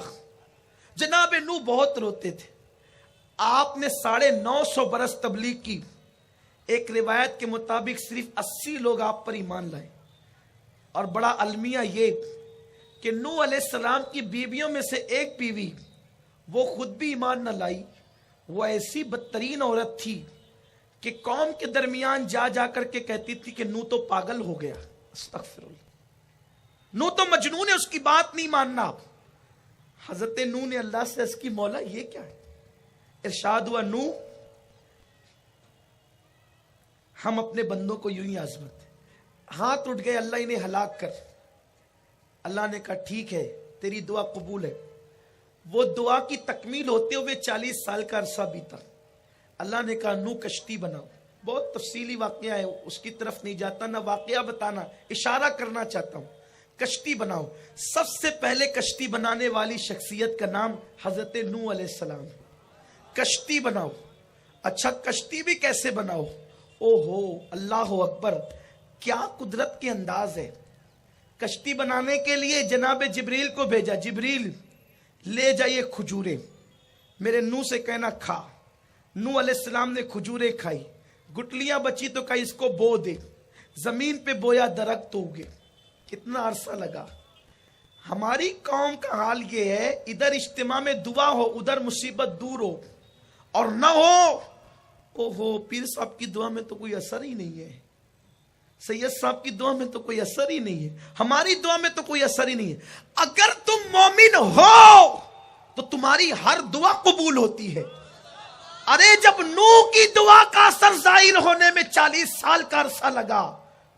جناب نوح بہت روتے تھے۔ آپ نے 950 برس تبلیغ کی، ایک روایت کے مطابق صرف 80 لوگ آپ پر ایمان لائے۔ اور بڑا المیہ یہ کہ نوح علیہ السلام کی بیویوں میں سے ایک بیوی، وہ خود بھی ایمان نہ لائی، وہ ایسی بدترین عورت تھی کہ قوم کے درمیان جا جا کر کے کہتی تھی کہ نوح تو پاگل ہو گیا، استغفر اللہ، نوح تو مجنون ہے، اس کی بات نہیں ماننا۔ حضرت نوح نے اللہ سے عرض کی، مولا یہ کیا ہے؟ ارشاد ہوا، نوح ہم اپنے بندوں کو یوں ہی آزماتے، ہاتھ اٹھ گئے اللہ انہیں ہلاک کر۔ اللہ نے کہا ٹھیک ہے، تیری دعا قبول ہے۔ وہ دعا کی تکمیل ہوتے ہوئے 40 سال کا عرصہ بیتا۔ اللہ نے کہا نوح کشتی بناؤ۔ بہت تفصیلی واقعہ ہے، اس کی طرف نہیں جاتا، نہ واقعہ بتانا، اشارہ کرنا چاہتا ہوں۔ کشتی بناؤ۔ سب سے پہلے کشتی بنانے والی شخصیت کا نام حضرت نوح علیہ السلام۔ کشتی بناؤ۔ اچھا کشتی بھی کیسے بناؤ؟ او ہو اللہ اکبر، کیا قدرت کے انداز ہے۔ کشتی بنانے کے لیے جناب جبریل کو بھیجا، جبریل لے جائیے کھجوریں، میرے نوح سے کہنا کھا۔ نوح علیہ السلام نے کھجوریں کھائی، گٹلیاں بچی تو کہا اس کو بو دے، زمین پہ بویا، درخت تو اگے۔ کتنا عرصہ لگا۔ ہماری قوم کا حال یہ ہے، ادھر اجتماع میں دعا ہو، ادھر مصیبت دور ہو، اور نہ ہو اوہو پیر صاحب کی دعا میں تو کوئی اثر ہی نہیں ہے، سید صاحب کی دعا میں تو کوئی اثر ہی نہیں ہے، ہماری دعا میں تو کوئی اثر ہی نہیں ہے۔ اگر تم مومن ہو تو تمہاری ہر دعا قبول ہوتی ہے۔ ارے جب نوح کی دعا کا اثر ظاہر ہونے میں 40 سال کا عرصہ لگا،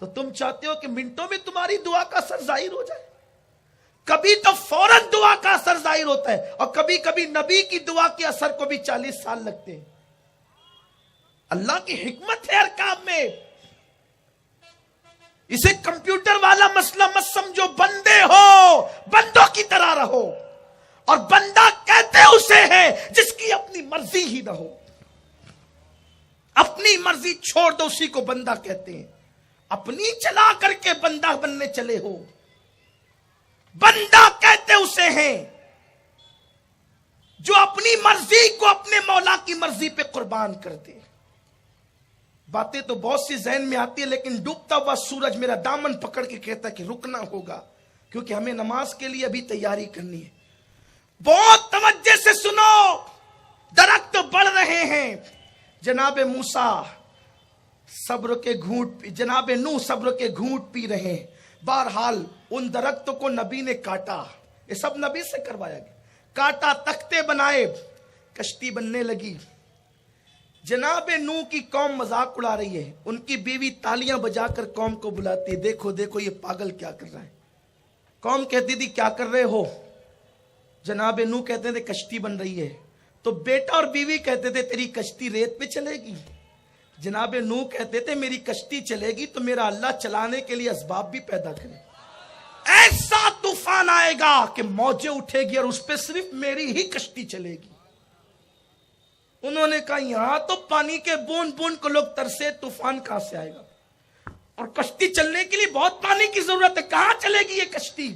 تو تم چاہتے ہو کہ منٹوں میں تمہاری دعا کا اثر ظاہر ہو جائے؟ کبھی تو فوراً دعا کا اثر ظاہر ہوتا ہے، اور کبھی کبھی نبی کی دعا کے اثر کو بھی 40 سال لگتے ہیں۔ اللہ کی حکمت ہے ہر کام میں۔ اسے کمپیوٹر والا مسئلہ مت سمجھو، بندے ہو، بندوں کی طرح رہو، اور بندہ کہتے اسے ہے جس کی اپنی مرضی ہی نہ ہو۔ اپنی مرضی چھوڑ دو، اسی کو بندہ کہتے ہیں۔ اپنی چلا کر کے بندہ بننے چلے ہو، بندہ کہتے اسے ہیں جو اپنی مرضی کو اپنے مولا کی مرضی پہ قربان کر دے۔ باتیں تو بہت سی ذہن میں آتی ہے، لیکن ڈوبتا ہوا سورج میرا دامن پکڑ کے کہتا ہے کہ رکنا ہوگا، کیونکہ ہمیں نماز کے لیے ابھی تیاری کرنی ہے۔ بہت توجہ سے سنو، درخت بڑھ رہے ہیں، جناب موسیٰ صبر کے گھونٹ، جناب نوح صبر کے گھونٹ پی رہے ہیں۔ بہرحال ان درختوں کو نبی نے کاٹا، یہ سب نبی سے کروایا گیا، کاٹا، تختے بنائے، کشتی بننے لگی۔ جناب نوح کی قوم مذاق اڑا رہی ہے، ان کی بیوی تالیاں بجا کر قوم کو بلاتی ہے، دیکھو دیکھو یہ پاگل کیا کر رہا ہے۔ قوم کہتی تھی کیا کر رہے ہو؟ جناب نوح کہتے تھے کشتی بن رہی ہے، تو بیٹا اور بیوی کہتے تھے تیری کشتی ریت پہ چلے گی۔ جناب نوح کہتے تھے میری کشتی چلے گی تو میرا اللہ چلانے کے لیے اسباب بھی پیدا کرے، ایسا طوفان آئے گا کہ موجیں اٹھے گی اور اس پہ صرف میری ہی کشتی چلے گی۔ انہوں نے کہا یہاں تو پانی کے بوند بوند کو لوگ ترسے، طوفان کہاں سے آئے گا؟ اور کشتی چلنے کے لیے بہت پانی کی ضرورت ہے، کہاں چلے گی یہ کشتی؟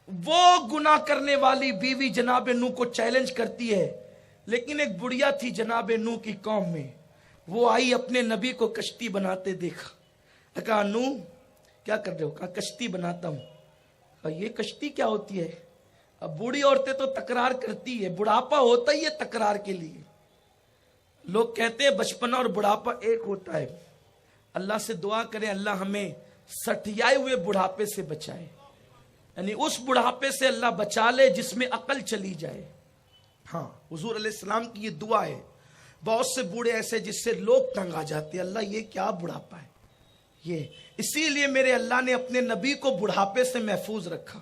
وہ گناہ کرنے والی بیوی جناب نوح کو چیلنج کرتی ہے لیکن ایک بڑھیا تھی جناب نوح کی قوم میں، وہ آئی اپنے نبی کو کشتی بناتے دیکھا، کہا نوح کیا کر رہے ہو؟ کہا کشتی بناتا ہوں۔ کہا یہ کشتی کیا ہوتی ہے؟ اب بوڑھی عورتیں تو تکرار کرتی ہے، بڑھاپا ہوتا ہی ہے تکرار کے لیے۔ لوگ کہتے ہیں بچپنا اور بڑھاپا ایک ہوتا ہے۔ اللہ سے دعا کریں اللہ ہمیں سٹھیائے ہوئے بڑھاپے سے بچائے، یعنی اس بڑھاپے سے اللہ بچا لے جس میں عقل چلی جائے۔ ہاں حضور علیہ السلام کی یہ دعا ہے۔ بہت سے بوڑھے ایسے جس سے لوگ تنگ آ جاتے ہیں، اللہ یہ کیا بڑھاپا ہے یہ، اسی لیے میرے اللہ نے اپنے نبی کو بڑھاپے سے محفوظ رکھا۔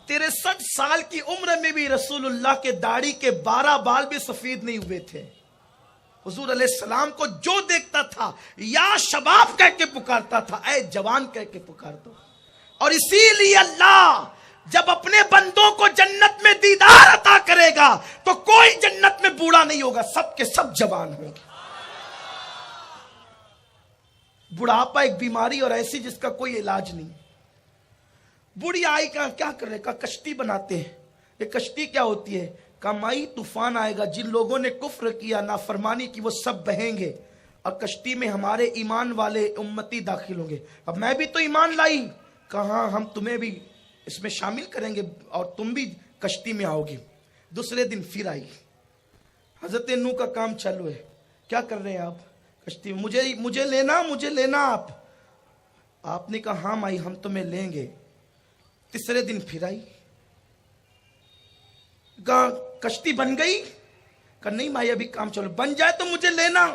63 سال کی عمر میں بھی رسول اللہ کے داڑھی کے 12 بال بھی سفید نہیں ہوئے تھے۔ حضور علیہ السلام کو جو دیکھتا تھا یا شباب کہہ کے پکارتا تھا، اے جوان کہہ کے پکارتا۔ اور اسی لیے اللہ جب اپنے بندوں کو جنت میں دیدار عطا کرے گا تو کوئی جنت میں بوڑھا نہیں ہوگا، سب کے سب جوان ہوں گے۔ بڑھاپا ایک بیماری اور ایسی جس کا کوئی علاج نہیں۔ بوڑھی آئی کہا کیا کر رہے؟ کہا کشتی بناتے ہیں۔ یہ کشتی کیا ہوتی ہے؟ کہا مائی طوفان آئے گا، جن لوگوں نے کفر کیا نافرمانی کی وہ سب بہیں گے اور کشتی میں ہمارے ایمان والے امتی داخل ہوں گے۔ اب میں بھی تو ایمان لائی۔ کہاں ہم تمہیں بھی اس میں شامل کریں گے اور تم بھی کشتی میں آؤ گی۔ دوسرے دن پھر آئی، حضرت نوح کا کام چالو ہے۔ کیا کر رہے ہیں آپ؟ کشتی میں مجھے لینا آپ نے کہا ہاں مائی ہم تمہیں لیں گے۔ تیسرے دن پھر آئی، کہا کشتی بن گئی؟ کہا نہیں مائی ابھی کام چلو، بن جائے تو مجھے لینا۔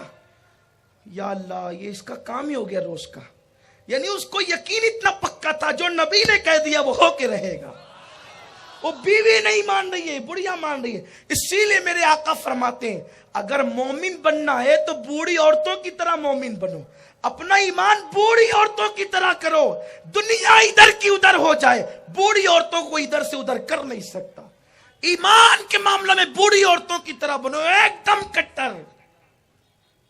یا اللہ یہ اس کا کام ہی ہو گیا روز کا، یعنی اس کو یقین اتنا پکا تھا جو نبی نے کہہ دیا وہ ہو کے رہے گا۔ وہ بیوی نہیں مان رہی ہے، بڑھیا مان رہی ہے۔ اسی لیے میرے آقا فرماتے ہیں اگر مومن بننا ہے تو بوڑھی عورتوں کی طرح مومن بنو، اپنا ایمان بوڑھی عورتوں کی طرح کرو۔ دنیا ادھر کی ادھر ہو جائے، بوڑھی عورتوں کو ادھر سے ادھر کر نہیں سکتا۔ ایمان کے معاملے میں بوڑھی عورتوں کی طرح بنو، ایک دم کٹر۔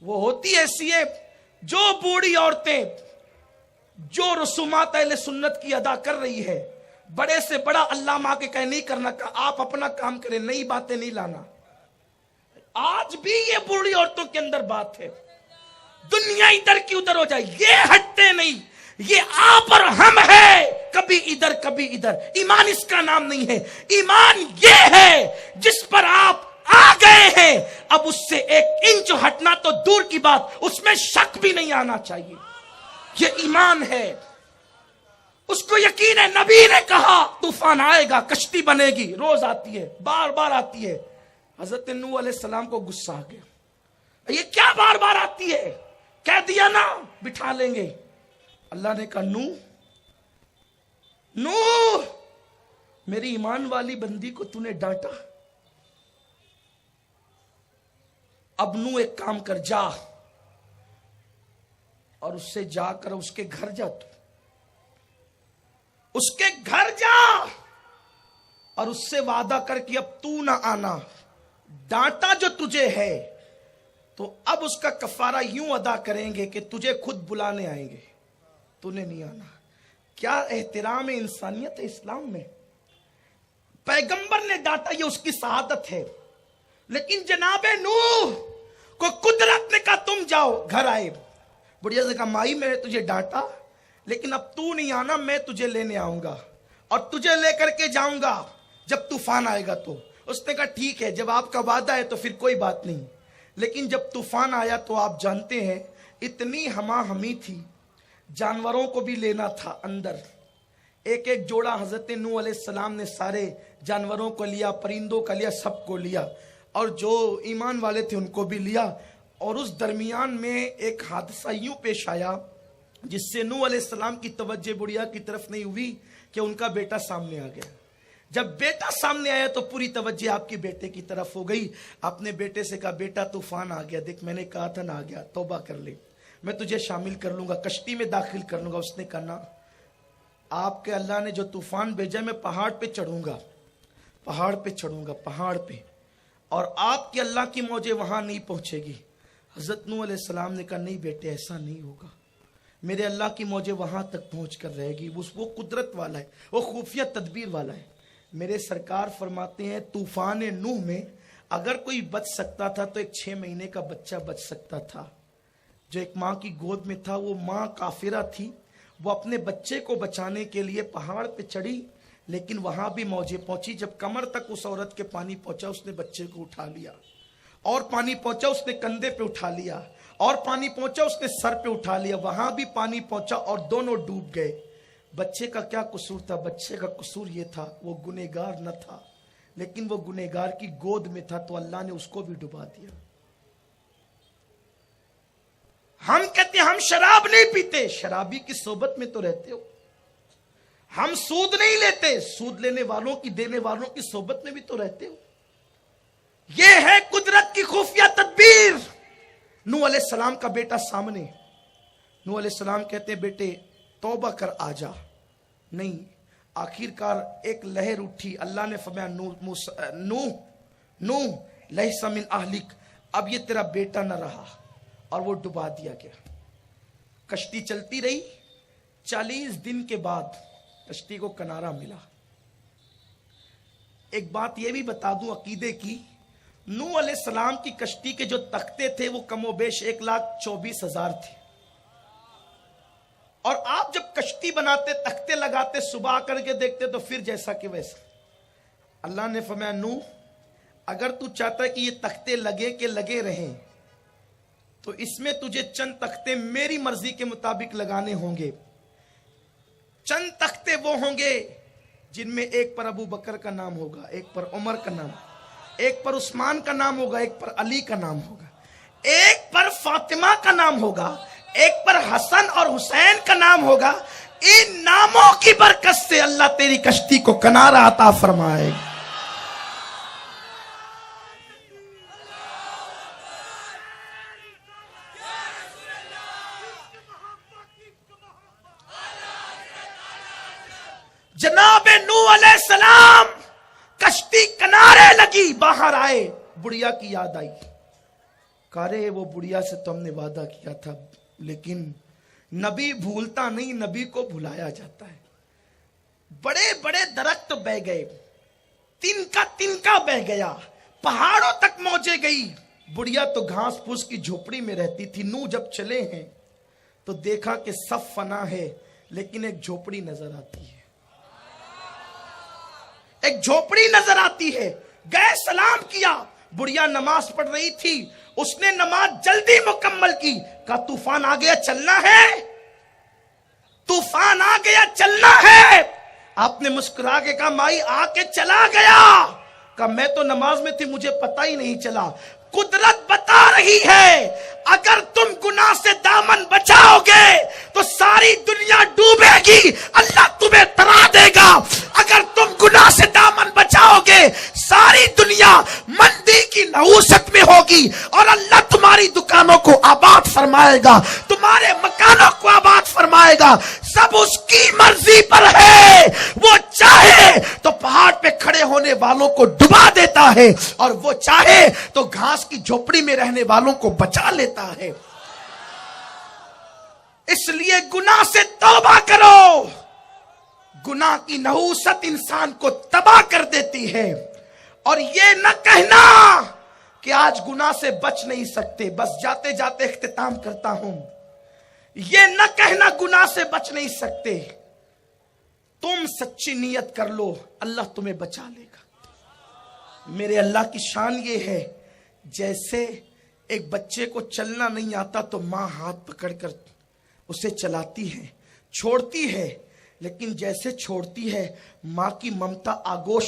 وہ ہوتی ایسی ہے جو بوڑھی عورتیں جو رسومات اہل سنت کی ادا کر رہی ہے، بڑے سے بڑا علامہ کے کہے نہیں کرنا، آپ اپنا کام کریں، نئی باتیں نہیں لانا۔ آج بھی یہ بوڑھی عورتوں کے اندر بات ہے، دنیا ادھر کی ادھر ہو جائے، یہ ہٹتے نہیں، یہ آپ اور ہم ہے، کبھی ادھر کبھی ادھر۔ ایمان اس کا نام نہیں ہے، ایمان یہ ہے جس پر آپ آ گئے ہیں، اب اس سے 1 انچ ہٹنا تو دور کی بات، اس میں شک بھی نہیں آنا چاہیے۔ یہ ایمان ہے، اس کو یقین ہے نبی نے کہا طوفان آئے گا، کشتی بنے گی، روز آتی ہے، بار بار آتی ہے۔ حضرت نوح علیہ السلام کو غصہ آ گیا، یہ کیا بار بار آتی ہے؟ کہہ دیا نا بٹھا لیں گے۔ اللہ نے کہا نوح میری ایمان والی بندی کو تو نے ڈانٹا، اب نوح ایک کام کر، جا اور اس سے جا کر اس کے گھر جا، تو اس کے گھر جا اور اس سے وعدہ کر کہ اب تو نہ آنا، ڈانٹا جو تجھے ہے تو اب اس کا کفارہ یوں ادا کریں گے کہ تجھے خود بلانے آئیں گے، تو نے نہیں آنا۔ کیا احترام انسانیت ہے اسلام میں؟ پیغمبر نے ڈانٹا، یہ اس کی سعادت ہے، لیکن جناب نوح کو قدرت نے کہا تم جاؤ، گھر آئے۔ بڑھیا سے کہا مائی میں نے تجھے ڈانٹا لیکن اب تو نہیں آنا، میں تجھے لینے آؤں گا اور تجھے لے کر کے جاؤں گا جب طوفان آئے گا تو۔ اس نے کہا ٹھیک ہے، جب آپ کا وعدہ ہے تو پھر کوئی بات نہیں، لیکن جب طوفان آیا تو آپ جانتے ہیں اتنی ہما ہمی تھی، جانوروں کو بھی لینا تھا اندر۔ ایک ایک جوڑا حضرت نوح علیہ السلام نے سارے جانوروں کو لیا، پرندوں کا لیا، سب کو لیا، اور جو ایمان والے تھے ان کو بھی لیا۔ اور اس درمیان میں ایک حادثہ یوں پیش آیا جس سے نوح علیہ السلام کی توجہ بڑھیا کی طرف نہیں ہوئی کہ ان کا بیٹا سامنے آ گیا۔ جب بیٹا سامنے آیا تو پوری توجہ آپ کے بیٹے کی طرف ہو گئی۔ آپ نے بیٹے سے کہا بیٹا طوفان آ گیا، دیکھ میں نے کہا تھا نہ آ گیا، توبہ کر لے، میں تجھے شامل کر لوں گا، کشتی میں داخل کر لوں گا۔ اس نے کہا نا، آپ کے اللہ نے جو طوفان بھیجا میں پہاڑ پہ چڑھوں گا، پہاڑ پہ چڑھوں گا، پہاڑ پہ، اور آپ کے اللہ کی موجیں وہاں نہیں پہنچے گی۔ حضرت نوح علیہ السلام نے کہا نہیں بیٹے ایسا نہیں ہوگا، میرے اللہ کی موجیں وہاں تک پہنچ کر رہے گی، وہ قدرت والا ہے، وہ خفیہ تدبیر والا ہے۔ میرے سرکار فرماتے ہیں طوفان نوح میں اگر کوئی بچ سکتا تھا تو ایک 6 مہینے کا بچہ بچ سکتا تھا جو ایک ماں کی گود میں تھا. وہ ماں کافرہ تھی, وہ اپنے بچے کو بچانے کے لیے پہاڑ پہ چڑھی, لیکن وہاں بھی موجیں پہنچی. جب کمر تک اس عورت کے پانی پہنچا, اس نے بچے کو اٹھا لیا, اور پانی پہنچا اس نے کندھے پہ اٹھا لیا, اور پانی پہنچا اس نے سر پہ اٹھا لیا. وہاں بھی پانی پہنچا اور دونوں ڈوب گئے. بچے کا کیا قصور تھا؟ بچے کا قصور یہ تھا وہ گنہگار نہ تھا, لیکن وہ گنہگار کی گود میں تھا تو اللہ نے اس کو بھی ڈبا دیا. ہم کہتے ہیں ہم شراب نہیں پیتے, شرابی کی صحبت میں تو رہتے ہو. ہم سود نہیں لیتے, سود لینے والوں کی دینے والوں کی صحبت میں بھی تو رہتے ہو. یہ ہے قدرت کی خفیہ تدبیر. نوح علیہ السلام کا بیٹا سامنے, نوح علیہ السلام کہتے ہیں بیٹے توبہ کر آ جا. نہیں, آخر کار ایک لہر اٹھی. اللہ نے فرمایا نوح لیس من اہلک, اب یہ تیرا بیٹا نہ رہا, اور وہ ڈبا دیا گیا. کشتی چلتی رہی. 40 دن کے بعد کشتی کو کنارہ ملا. ایک بات یہ بھی بتا دوں عقیدے کی, نوح علیہ السلام کی کشتی کے جو تختے تھے وہ کم و بیش 1,24,000 تھے. اور آپ جب کشتی بناتے, تختے لگاتے, صبح کر کے دیکھتے تو پھر جیسا کہ ویسا. اللہ نے فرمایا نوح اگر تو چاہتا ہے کہ یہ تختے لگے کہ لگے رہیں تو اس میں تجھے چند تختے میری مرضی کے مطابق لگانے ہوں گے. چند تختے وہ ہوں گے جن میں ایک پر ابو بکر کا نام ہوگا, ایک پر عمر کا نام, ایک پر عثمان کا نام ہوگا, ایک پر علی کا نام ہوگا, ایک پر فاطمہ کا نام ہوگا, ایک پر حسن اور حسین کا نام ہوگا. ان ناموں کی برکت سے اللہ تیری کشتی کو کنارہ عطا فرمائے. جناب نوح علیہ السلام کشتی کنارے لگی, باہر آئے, بڑھیا کی یاد آئی. کارے وہ بڑھیا سے تو ہم نے وعدہ کیا تھا, لیکن نبی بھولتا نہیں, نبی کو بھلایا جاتا ہے. بڑے بڑے درخت بہ گئے, تنکا بہ گیا, پہاڑوں تک موجیں گئی. بڑھیا تو گھاس پھوس کی جھوپڑی میں رہتی تھی. نوح جب چلے ہیں تو دیکھا کہ سب فنا ہے, لیکن ایک جھوپڑی نظر آتی ہے, ایک جھوپڑی نظر آتی ہے. گئے سلام کیا, بڑھیا نماز پڑھ رہی تھی, اس نے نماز جلدی مکمل کی. کہا طوفان آ گیا چلنا ہے, طوفان آ گیا چلنا ہے. آپ نے مسکرا کے کہا مائی آ کے چلا گیا. کہا میں تو نماز میں تھی, مجھے پتہ ہی نہیں چلا. قدرت بتا رہی ہے اگر تم گناہ سے دامن بچاؤ گے تو ساری دنیا ڈوبے گی, اللہ تمہیں ترا دے گا. اگر تم گناہ سے دامن بچاؤ گے ساری دنیا مندی کی نحوست میں ہوگی, اور اللہ تمہاری دکانوں کو آباد فرمائے گا, تمہارے مکانوں کو آباد فرمائے گا. سب اس کی مرضی پر ہے. وہ چاہے تو پہاڑ پہ کھڑے ہونے والوں کو ڈبا دیتا ہے, اور وہ چاہے تو گھاس کی جھوپڑی میں رہنے والوں کو بچا لیتا ہے. اس لیے گناہ سے توبہ کرو. گناہ کی نحوست انسان کو تباہ کر دیتی ہے. اور یہ نہ کہنا کہ آج گناہ سے بچ نہیں سکتے. بس جاتے جاتے اختتام کرتا ہوں. یہ نہ کہنا گناہ سے بچ نہیں سکتے. تم سچی نیت کر لو, اللہ تمہیں بچا لے گا. میرے اللہ کی شان یہ ہے, جیسے ایک بچے کو چلنا نہیں آتا تو ماں ہاتھ پکڑ کر اسے چلاتی ہے, چھوڑتی ہے, لیکن جیسے چھوڑتی ہے ماں کی ممتا آگوش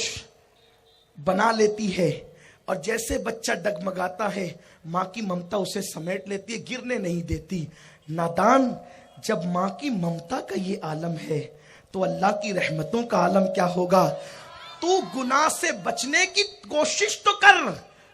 بنا لیتی ہے, اور جیسے بچہ ڈگمگاتا ہے ماں کی ممتا اسے سمیٹ لیتی ہے, گرنے نہیں دیتی. نادان, جب ماں کی ممتا کا یہ عالم ہے تو اللہ کی رحمتوں کا عالم کیا ہوگا. تو گناہ سے بچنے کی کوشش تو کر,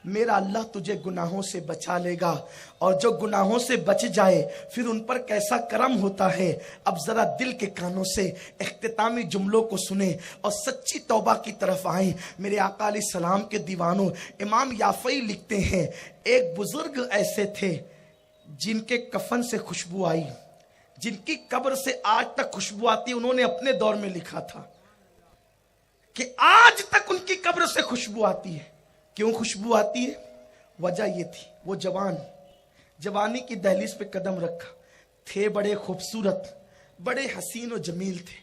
میرا اللہ تجھے گناہوں سے بچا لے گا. اور جو گناہوں سے بچ جائے پھر ان پر کیسا کرم ہوتا ہے. اب ذرا دل کے کانوں سے اختتامی جملوں کو سنیں اور سچی توبہ کی طرف آئیں. میرے آقا علیہ السلام کے دیوانوں, امام یافعی لکھتے ہیں ایک بزرگ ایسے تھے جن کے کفن سے خوشبو آئی, جن کی قبر سے آج تک خوشبو آتی. انہوں نے اپنے دور میں لکھا تھا کہ آج تک ان کی قبر سے خوشبو آتی ہے. کیوں خوشبو آتی ہے؟ وجہ یہ تھی، وہ جوانی کی دہلیز پہ قدم رکھا، تھے بڑے خوبصورت، بڑے حسین و جمیل تھے،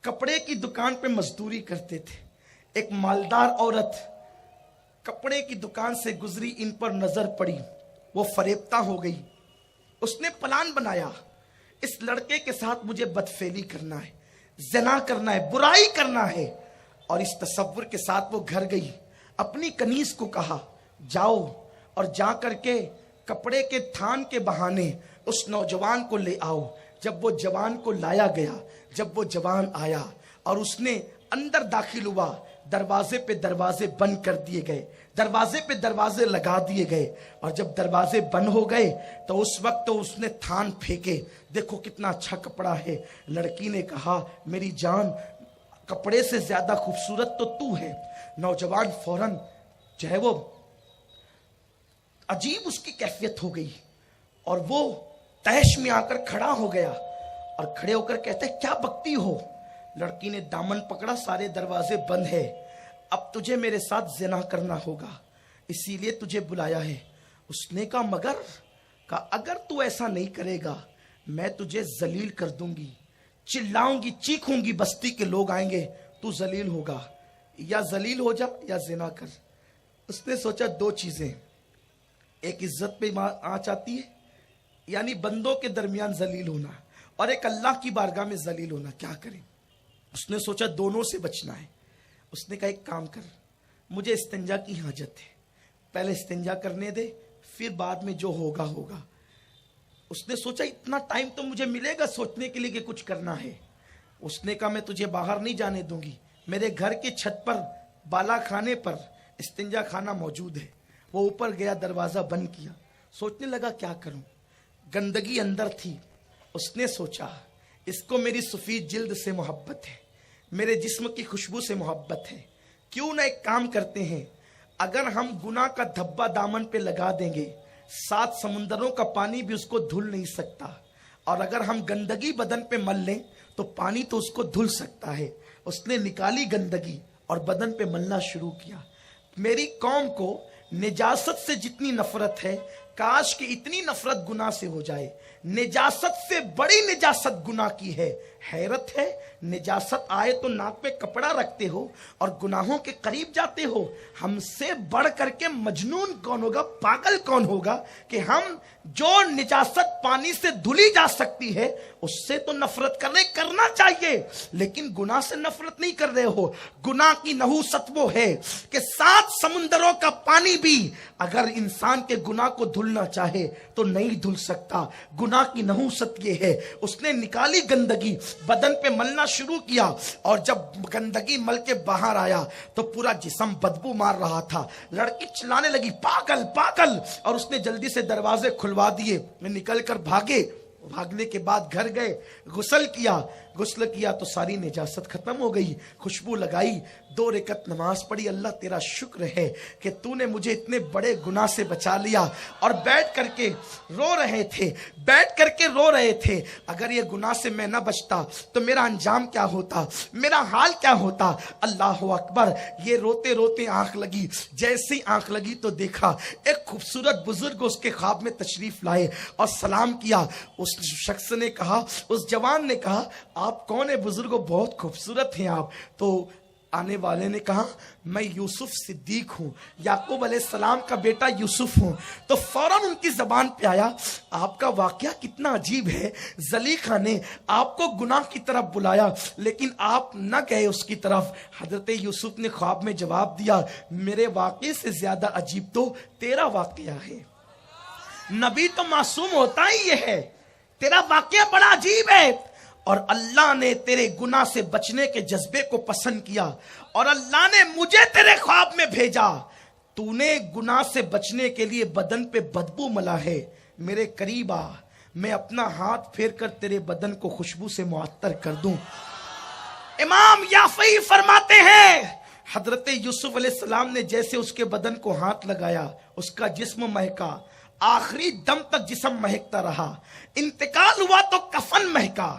کپڑے کی دکان پہ مزدوری کرتے تھے۔ ایک مالدار عورت کپڑے کی دکان سے گزری، ان پر نظر پڑی، وہ فریبتہ ہو گئی۔ اس نے پلان بنایا، اس لڑکے کے ساتھ مجھے بدفعلی کرنا ہے، زنا کرنا ہے، برائی کرنا ہے۔ اور اس تصور کے ساتھ وہ گھر گئی، اپنی کنیز کو کہا جاؤ اور جا کر کے کپڑے کے تھان کے بہانے اس نوجوان کو لے آؤ۔ جب وہ جوان کو لایا گیا، جب وہ جوان آیا اور اس نے اندر داخل ہوا، دروازے پہ دروازے بند کر دیے گئے، دروازے پہ دروازے لگا دیے گئے، اور جب دروازے بند ہو گئے تو اس وقت تو اس نے تھان پھینکے، دیکھو کتنا اچھا کپڑا ہے۔ لڑکی نے کہا میری جان، کپڑے سے زیادہ خوبصورت تو تو ہے۔ نوجوان فوراً جو ہے وہ عجیب اس کی کیفیت ہو گئی، اور وہ تیش میں آ کر کھڑا ہو گیا، اور کھڑے ہو کر کہتے کیا بکتی ہو؟ لڑکی نے دامن پکڑا، سارے دروازے بند ہے، اب تجھے میرے ساتھ زنا کرنا ہوگا، اسی لیے تجھے بلایا ہے۔ اس نے کہا مگر؟ کہا اگر تو ایسا نہیں کرے گا میں تجھے ذلیل کر دوں گی، چلاؤں گی، چیخوں گی، بستی کے لوگ آئیں گے، تو ذلیل ہوگا، یا ذلیل ہو جا یا زنا کر۔ اس نے سوچا دو چیزیں، ایک عزت پہ آنچ آتی ہے، یعنی بندوں کے درمیان ذلیل ہونا، اور ایک اللہ کی بارگاہ میں ذلیل ہونا، کیا کریں؟ اس نے سوچا دونوں سے بچنا ہے۔ اس نے کہا ایک کام کر، مجھے استنجا کی حاجت ہے، پہلے استنجا کرنے دے، پھر بعد میں جو ہوگا ہوگا۔ اس نے سوچا اتنا ٹائم تو مجھے ملے گا سوچنے کے لیے کہ کچھ کرنا ہے۔ اس نے کہا میں تجھے باہر نہیں جانے دوں گی، میرے گھر کی چھت پر بالا خانے پر استنجا خانہ موجود ہے۔ وہ اوپر گیا، دروازہ بند کیا، سوچنے لگا کیا کروں، گندگی اندر تھی۔ اس نے سوچا اس کو میری سفید جلد سے محبت ہے، میرے جسم کی خوشبو سے محبت ہے، کیوں نہ ایک کام کرتے ہیں، اگر ہم گناہ کا دھبا دامن پہ لگا دیں گے، 7 سمندروں کا پانی بھی اس کو دھل نہیں سکتا، اور اگر ہم گندگی بدن پہ مل لیں تو پانی تو اس کو دھل سکتا ہے۔ اس نے نکالی گندگی اور بدن پہ ملنا شروع کیا۔ میری قوم کو نجاست سے جتنی نفرت ہے، کاش کہ اتنی نفرت گناہ سے ہو جائے۔ نجاست سے بڑی نجاست گناہ کی ہے۔ حیرت ہے، نجاست آئے تو ناک پہ کپڑا رکھتے ہو اور گناہوں کے قریب جاتے ہو۔ ہم سے بڑھ کر کے مجنون کون ہوگا، پاگل کون ہوگا کہ ہم جو نجاست پانی سے دھلی جا سکتی ہے اس سے تو نفرت کرنا چاہیے، لیکن گناہ سے نفرت نہیں کر رہے ہو۔ گناہ کی نحوست وہ ہے کہ 7 سمندروں کا پانی بھی اگر انسان کے گناہ کو دھلنا چاہے تو نہیں دھل سکتا۔ گناہ کی نحوست یہ ہے۔ اس نے نکالی گندگی، بدن پہ ملنا شروع کیا، اور جب گندگی مل کے باہر آیا تو پورا جسم بدبو مار رہا تھا۔ لڑکی چلانے لگی پاگل پاگل، اور اس نے جلدی سے دروازے کھلوا دیے، نکل کر بھاگے۔ بھاگنے کے بعد گھر گئے، غسل کیا تو ساری نجاست ختم ہو گئی، خوشبو لگائی، 2 رکعت نماز پڑھی۔ اللہ تیرا شکر ہے کہ تو نے مجھے اتنے بڑے گناہ سے بچا لیا۔ اور بیٹھ کر کے رو رہے تھے، اگر یہ گناہ سے میں نہ بچتا تو میرا انجام کیا ہوتا، میرا حال کیا ہوتا۔ اللہ اکبر۔ یہ روتے روتے آنکھ لگی، جیسے ہی آنکھ لگی تو دیکھا ایک خوبصورت بزرگ اس کے خواب میں تشریف لائے اور سلام کیا۔ اس شخص نے کہا، اس جوان نے کہا آپ کون ہیں بزرگو، بہت خوبصورت ہیں آپ۔ تو آنے والے نے کہا میں یوسف صدیق ہوں، یعقوب علیہ السلام کا بیٹا یوسف ہوں۔ تو فوراً ان کی زبان پہ آیا آپ کا واقعہ کتنا عجیب ہے، زلیخا نے آپ کو گناہ کی طرف بلایا لیکن آپ نہ گئے اس کی طرف۔ حضرت یوسف نے خواب میں جواب دیا میرے واقعے سے زیادہ عجیب تو تیرا واقعہ ہے۔ نبی تو معصوم ہوتا ہی یہ ہے، تیرا واقعہ بڑا عجیب ہے، اور اللہ نے تیرے گناہ سے بچنے کے جذبے کو پسند کیا، اور اللہ نے مجھے تیرے خواب میں بھیجا۔ تو نے گناہ سے بچنے کے لیے بدن پہ بدبو ملا ہے، میرے قریب آ، میں اپنا ہاتھ پھیر کر تیرے بدن کو خوشبو سے معطر کر دوں۔ امام یافعی فرماتے ہیں حضرت یوسف علیہ السلام نے جیسے اس کے بدن کو ہاتھ لگایا، اس کا جسم مہکا، آخری دم تک جسم مہکتا رہا۔ انتقال ہوا تو کفن مہکا،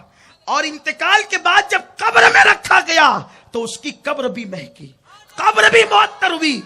اور انتقال کے بعد جب قبر میں رکھا گیا تو اس کی قبر بھی مہکی، قبر بھی معطر ہوئی۔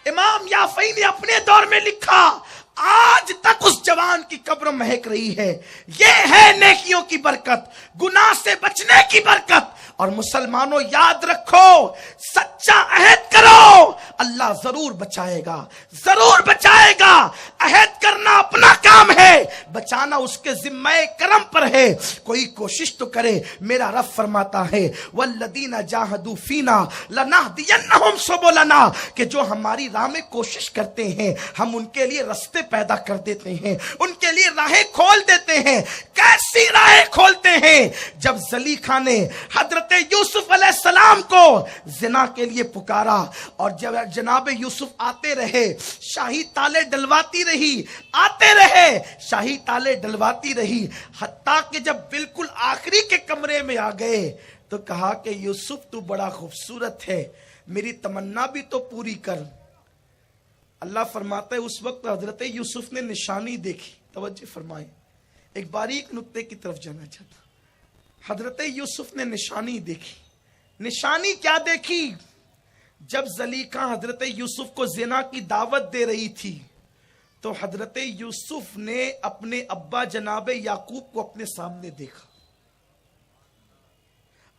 امام یافعی نے اپنے دور میں لکھا، آج تک اس جوان کی قبر مہک رہی ہے۔ یہ ہے نیکیوں کی برکت، گناہ سے بچنے کی برکت۔ اور مسلمانوں یاد رکھو، سچا عہد کرو، اللہ ضرور بچائے گا، ضرور بچائے گا۔ عہد کرنا اپنا کام ہے، بچانا اس کے ذمہ کرم پر ہے۔ کوئی کوشش تو کرے۔ میرا رب فرماتا ہے والذین جاہدوا فینا لنہدینہم سبلنا، کہ جو ہماری راہ میں کوشش کرتے ہیں ہم ان کے لیے راستے پیدا کر دیتے ہیں، ان کے لیے راہیں کھول دیتے ہیں۔ کیسی راہیں کھولتے ہیں؟ جب زلیخا نے حضرت یوسف علیہ السلام کو زنا کے لیے پکارا اور جب جناب یوسف آتے رہے، شاہی تالے ڈلواتی رہی، آتے رہے، شاہی تالے ڈلواتی رہی، حتیٰ کہ جب بالکل آخری کے کمرے میں آ گئے تو کہا کہ یوسف تو بڑا خوبصورت ہے، میری تمنا بھی تو پوری کر۔ اللہ فرماتا ہے اس وقت حضرت یوسف نے نشانی دیکھی۔ توجہ فرمائیں، ایک باریک نقطے کی طرف جانا چاہتا۔ حضرت یوسف نے نشانی دیکھی۔ نشانی کیا دیکھی؟ جب زلیخا حضرت یوسف کو زنا کی دعوت دے رہی تھی تو حضرت یوسف نے اپنے ابا جناب یعقوب کو اپنے سامنے دیکھا۔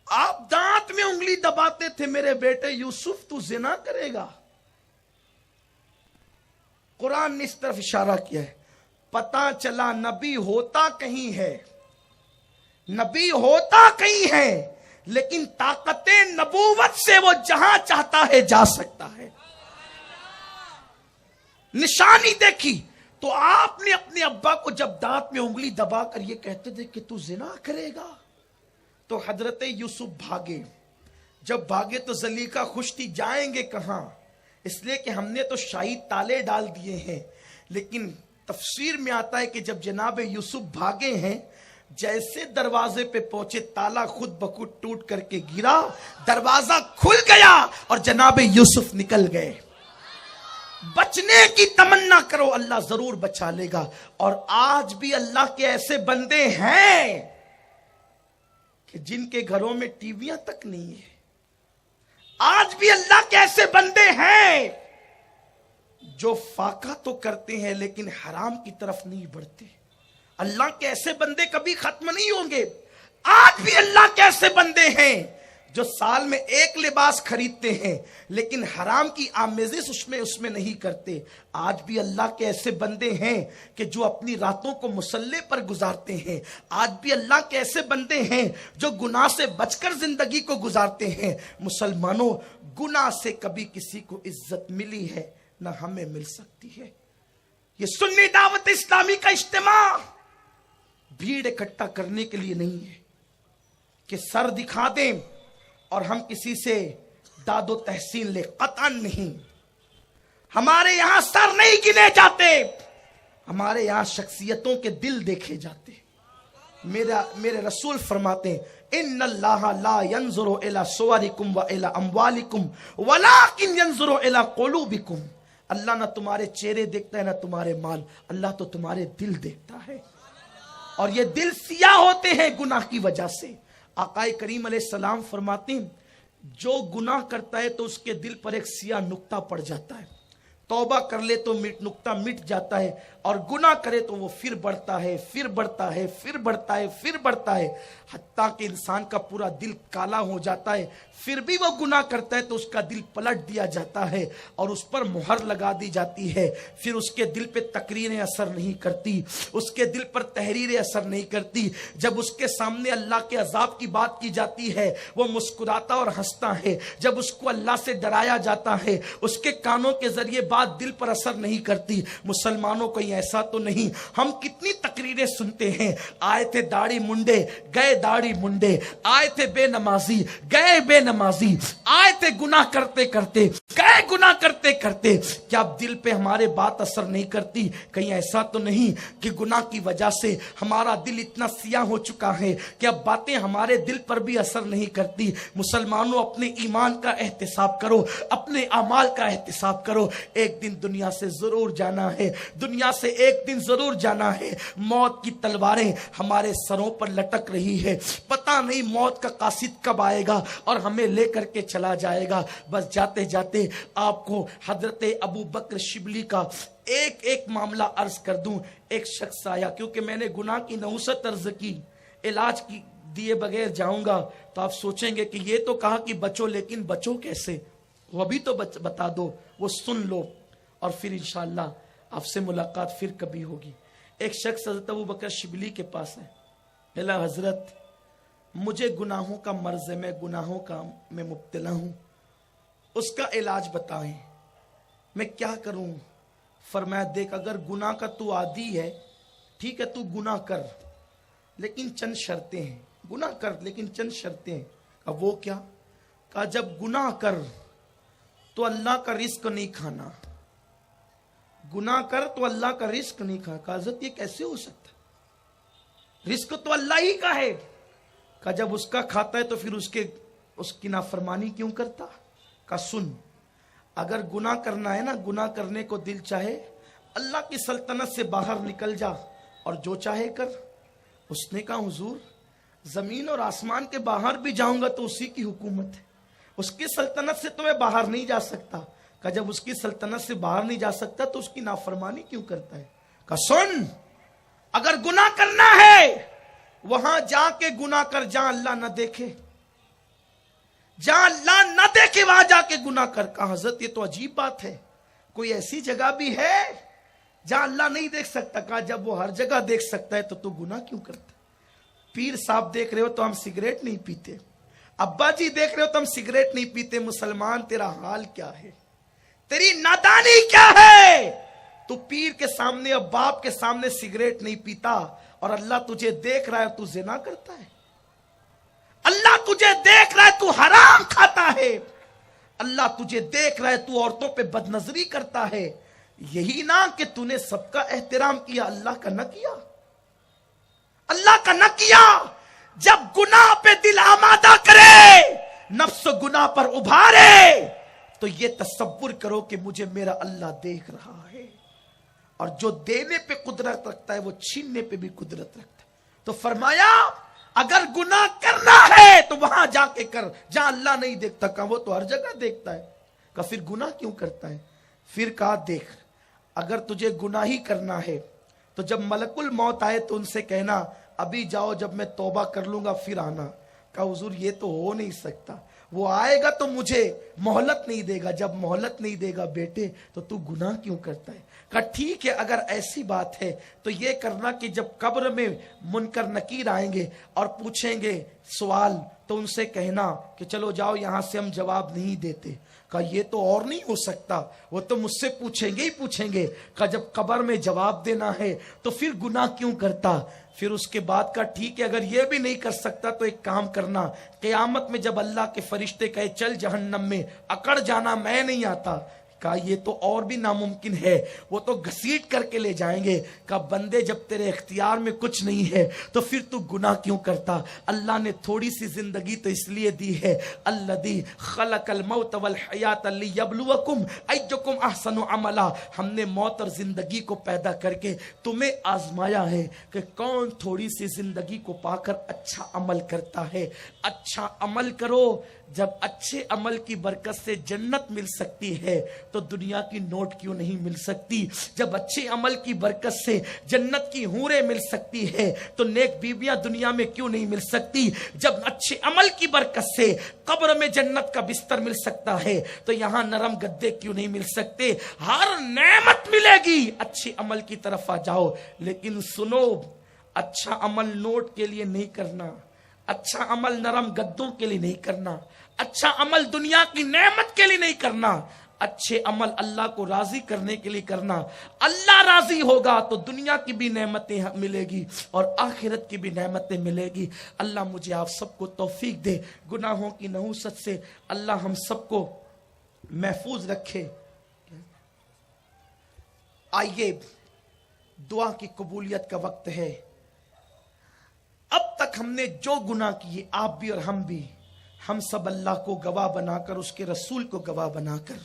آپ دانت میں انگلی دباتے تھے، میرے بیٹے یوسف تو زنا کرے گا۔ قرآن نے اس طرف اشارہ کیا ہے، پتہ چلا نبی ہوتا کہیں ہے، نبی ہوتا کہیں ہے، لیکن طاقت نبوت سے وہ جہاں چاہتا ہے جا سکتا ہے۔ نشانی دیکھی تو آپ نے اپنے ابا کو جب دانت میں انگلی دبا کر یہ کہتے تھے کہ تو زنا کرے گا، تو حضرت یوسف بھاگے۔ جب بھاگے تو زلیخا خوش تھی، جائیں گے کہاں؟ اس لیے کہ ہم نے تو شاہی تالے ڈال دیے ہیں۔ لیکن تفسیر میں آتا ہے کہ جب جناب یوسف بھاگے ہیں، جیسے دروازے پہ پہنچے تالا خود بخود ٹوٹ کر کے گرا، دروازہ کھل گیا اور جناب یوسف نکل گئے۔ بچنے کی تمنا کرو، اللہ ضرور بچا لے گا۔ اور آج بھی اللہ کے ایسے بندے ہیں کہ جن کے گھروں میں ٹی ویاں تک نہیں ہے۔ آج بھی اللہ کے ایسے بندے ہیں جو فاقہ تو کرتے ہیں لیکن حرام کی طرف نہیں بڑھتے۔ اللہ کے ایسے بندے کبھی ختم نہیں ہوں گے۔ آج بھی اللہ کے ایسے بندے ہیں جو سال میں ایک لباس خریدتے ہیں لیکن حرام کی آمیزش اس میں نہیں کرتے۔ آج بھی اللہ کے ایسے بندے ہیں کہ جو اپنی راتوں کو مصلے پر گزارتے ہیں۔ آج بھی اللہ کے ایسے بندے ہیں جو گناہ سے بچ کر زندگی کو گزارتے ہیں۔ مسلمانوں، گناہ سے کبھی کسی کو عزت ملی ہے نہ ہمیں مل سکتی ہے۔ یہ سنی دعوت اسلامی کا اجتماع بھیڑ اکٹھا کرنے کے لیے نہیں ہے کہ سر دکھا دیں اور ہم کسی سے داد و تحسین لے، قطعاً نہیں۔ ہمارے یہاں سر نہیں گنے جاتے، ہمارے یہاں شخصیتوں کے دل دیکھے جاتے۔ میرے رسول فرماتے ہیں ان اللہ لا ينظر الى صورکم والى اموالکم ولکن ينظر الى قلوبکم۔ اللہ نہ تمہارے چہرے دیکھتا ہے نہ تمہارے مال، اللہ تو تمہارے دل دیکھتا ہے۔ اور یہ دل سیاہ ہوتے ہیں گناہ کی وجہ سے۔ آقا کریم علیہ السلام فرماتے ہیں جو گناہ کرتا ہے تو اس کے دل پر ایک سیاہ نقطہ پڑ جاتا ہے، توبہ کر لے تو نقطہ مٹ جاتا ہے، اور گناہ کرے تو وہ پھر بڑھتا ہے، پھر بڑھتا ہے، پھر بڑھتا ہے، پھر بڑھتا ہے، حتیٰ کہ انسان کا پورا دل کالا ہو جاتا ہے۔ پھر بھی وہ گناہ کرتا ہے تو اس کا دل پلٹ دیا جاتا ہے اور اس پر مہر لگا دی جاتی ہے۔ پھر اس کے دل پہ تقریریں اثر نہیں کرتی، اس کے دل پر تحریریں اثر نہیں کرتی۔ جب اس کے سامنے اللہ کے عذاب کی بات کی جاتی ہے وہ مسکراتا اور ہنستا ہے۔ جب اس کو اللہ سے ڈرایا جاتا ہے اس کے کانوں کے ذریعے بات دل پر اثر نہیں کرتی۔ مسلمانوں کو ایسا تو نہیں، ہم کتنی تقریریں سنتے ہیں، آئے تھے داڑھی منڈے گئے داڑھی منڈے، آئے تھے بے نمازی گئے بے نمازی، آئے تھے گناہ کرتے کرتے گئے گناہ کرتے کرتے۔ کیا اب دل پہ ہمارے بات اثر نہیں کرتی؟ کہیں ایسا تو نہیں کہ گناہ کی وجہ سے ہمارا دل اتنا سیاہ ہو چکا ہے کہ اب باتیں ہمارے دل پر بھی اثر نہیں کرتی؟ مسلمانوں، اپنے ایمان کا احتساب کرو، اپنے اعمال کا احتساب کرو۔ ایک دن دنیا سے ضرور جانا ہے، دنیا سے ایک دن ضرور جانا ہے۔ موت کی تلواریں ہمارے سروں پر لٹک رہی ہے، پتہ نہیں موت کا قاصد کب آئے گا اور ہمیں لے کر کے چلا جائے گا۔ بس جاتے جاتے پہلے آپ کو حضرت ابو بکر شبلی کا ایک ایک معاملہ عرض کر دوں. ایک شخص آیا, کیونکہ میں نے گناہ کی نحوست عرض کی, علاج کی دیے بغیر جاؤں گا تو آپ سوچیں گے کہ یہ تو کہا کہ بچو, لیکن بچو کیسے, وہ بھی تو بتا دو, وہ سن لو اور پھر انشاءاللہ آپ سے ملاقات پھر کبھی ہوگی. ایک شخص حضرت ابو بکر شبلی کے پاس ہے. اللہ حضرت, مجھے گناہوں کا مرض ہے, میں گناہوں کا میں مبتلا ہوں, اس کا علاج بتائیں, میں کیا کروں؟ فرمایا دیکھ, اگر گناہ کا تو عادی ہے, ٹھیک ہے تو گناہ کر, لیکن چند شرطیں ہیں. گناہ کر لیکن چند شرطیں ہیں. اب وہ کیا؟ کہا جب گناہ کر تو اللہ کا رزق نہیں کھانا. گناہ کر تو اللہ کا رزق نہیں کھانا. کہا حضرت یہ کیسے ہو سکتا؟ رزق تو اللہ ہی کا ہے. کہا جب اس کا کھاتا ہے تو پھر اس کی نافرمانی کیوں کرتا؟ کہا سن, اگر گناہ کرنا ہے نا, گناہ کرنے کو دل چاہے, اللہ کی سلطنت سے باہر نکل جا اور جو چاہے کر. اس نے کہا حضور, زمین اور آسمان کے باہر بھی جاؤں گا تو اسی کی حکومت ہے, اس کی سلطنت سے تو میں باہر نہیں جا سکتا. کہا جب اس کی سلطنت سے باہر نہیں جا سکتا تو اس کی نافرمانی کیوں کرتا ہے؟ کہا سن, اگر گناہ کرنا ہے وہاں جا کے گناہ کر جہاں اللہ نہ دیکھے, جہاں اللہ نہ دیکھے وہاں جا کے گناہ کر. کہا حضرت یہ تو عجیب بات ہے, کوئی ایسی جگہ بھی ہے جہاں اللہ نہیں دیکھ سکتا؟ کہا جب وہ ہر جگہ دیکھ سکتا ہے تو گناہ کیوں کرتا؟ پیر صاحب دیکھ رہے ہو تو ہم سگریٹ نہیں پیتے, ابا جی دیکھ رہے ہو تو ہم سگریٹ نہیں پیتے. مسلمان تیرا حال کیا ہے, تیری نادانی کیا ہے؟ تو پیر کے سامنے اور باپ کے سامنے سگریٹ نہیں پیتا اور اللہ تجھے دیکھ رہا ہے تو زنا کرتا ہے. اللہ تجھے دیکھ رہا ہے تو حرام کھاتا ہے. اللہ تجھے دیکھ رہا ہے تو عورتوں پہ بدنظری کرتا ہے. یہی نہ کہ تو نے سب کا احترام کیا, اللہ کا نہ کیا, اللہ کا نہ کیا. جب گناہ پہ دل آمادہ کرے, نفس گناہ پر ابھارے, تو یہ تصور کرو کہ مجھے میرا اللہ دیکھ رہا ہے, اور جو دینے پہ قدرت رکھتا ہے وہ چھیننے پہ بھی قدرت رکھتا ہے. تو فرمایا اگر گناہ کرنا ہے تو وہاں جا کے کر جہاں اللہ نہیں دیکھتا. کہا وہ تو ہر جگہ دیکھتا ہے. کہا پھر گناہ کیوں کرتا ہے؟ پھر کہا دیکھ, اگر تجھے گناہ ہی کرنا ہے تو جب ملک الموت آئے تو ان سے کہنا ابھی جاؤ, جب میں توبہ کر لوں گا پھر آنا. کہا حضور یہ تو ہو نہیں سکتا, وہ آئے گا تو مجھے مہلت نہیں دے گا, جب مہلت نہیں دے گا بیٹے تو گناہ کیوں کرتا ہے؟ کہا ٹھیک ہے, اگر ایسی بات ہے تو یہ کرنا کہ جب قبر میں منکر نکیر آئیں گے اور پوچھیں گے سوال تو ان سے کہنا کہ چلو جاؤ یہاں سے, ہم جواب نہیں دیتے. کہا یہ تو اور نہیں ہو سکتا, وہ تو مجھ سے پوچھیں گے ہی پوچھیں گے. کہا جب قبر میں جواب دینا ہے تو پھر گناہ کیوں کرتا؟ پھر اس کے بعد کا ٹھیک ہے, اگر یہ بھی نہیں کر سکتا تو ایک کام کرنا, قیامت میں جب اللہ کے فرشتے کہے چل جہنم میں, اکڑ جانا, میں نہیں آتا. کہا یہ تو اور بھی ناممکن ہے, وہ تو گھسیٹ کر کے لے جائیں گے. کہا بندے جب تیرے اختیار میں کچھ نہیں ہے تو پھر تو گناہ کیوں کرتا؟ اللہ نے تھوڑی سی زندگی تو اس لیے دی ہے, الذی خلق الموت والحیات لیبلوکم ایکم احسن عملا. ہم نے موت اور زندگی کو پیدا کر کے تمہیں آزمایا ہے کہ کون تھوڑی سی زندگی کو پا کر اچھا عمل کرتا ہے. اچھا عمل کرو, جب اچھے عمل کی برکت سے جنت مل سکتی ہے تو دنیا کی نوٹ کیوں نہیں مل سکتی؟ جب اچھے عمل کی برکت سے جنت کی حوریں مل سکتی ہے تو نیک بیویاں دنیا میں کیوں نہیں مل سکتی؟ جب اچھے عمل کی برکت سے قبر میں جنت کا بستر مل سکتا ہے تو یہاں نرم گدے کیوں نہیں مل سکتے؟ ہر نعمت ملے گی, اچھے عمل کی طرف آ جاؤ. لیکن سنو, اچھا عمل نوٹ کے لیے نہیں کرنا, اچھا عمل نرم گدوں کے لیے نہیں کرنا, اچھا عمل دنیا کی نعمت کے لیے نہیں کرنا, اچھے عمل اللہ کو راضی کرنے کے لیے کرنا. اللہ راضی ہوگا تو دنیا کی بھی نعمتیں ملے گی اور آخرت کی بھی نعمتیں ملے گی. اللہ مجھے آپ سب کو توفیق دے, گناہوں کی نحوست سے اللہ ہم سب کو محفوظ رکھے. آئیے دعا کی قبولیت کا وقت ہے. اب تک ہم نے جو گناہ کیے, آپ بھی اور ہم بھی, ہم سب اللہ کو گواہ بنا کر, اس کے رسول کو گواہ بنا کر,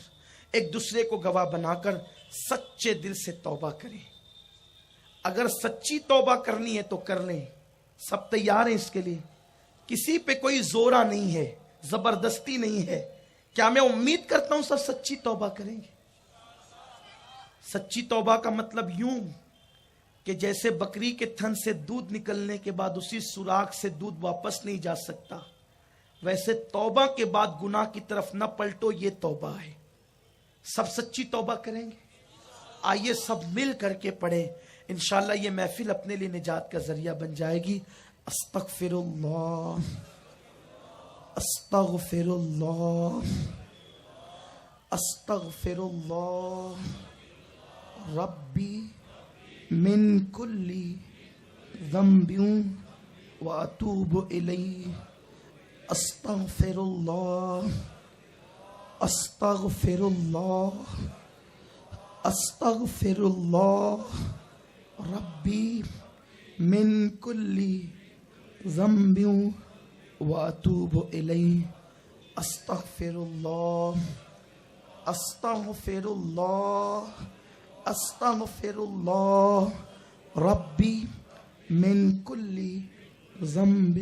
ایک دوسرے کو گواہ بنا کر سچے دل سے توبہ کریں. اگر سچی توبہ کرنی ہے تو کر لیں, سب تیار ہیں اس کے لیے. کسی پہ کوئی زورا نہیں ہے, زبردستی نہیں ہے, کیا میں امید کرتا ہوں سب سچی توبہ کریں گے؟ سچی توبہ کا مطلب یوں کہ جیسے بکری کے تھن سے دودھ نکلنے کے بعد اسی سوراخ سے دودھ واپس نہیں جا سکتا، ویسے توبہ کے بعد گناہ کی طرف نہ پلٹو، یہ توبہ ہے۔ سب سچی توبہ کریں گے؟ آئیے سب مل کر کے پڑھیں، انشاءاللہ یہ محفل اپنے لیے نجات کا ذریعہ بن جائے گی۔ استغفر اللہ استغفر اللہ استغفر اللہ ربی من کل ذنب واتوب الیہ۔ استغفر اللہ استغفر اللہ استغفر اللہ ربی من کل ذنب واتوب الیہ۔ استغفر اللہ استغفر اللہ استغفر اللہ ربی من کل ذنب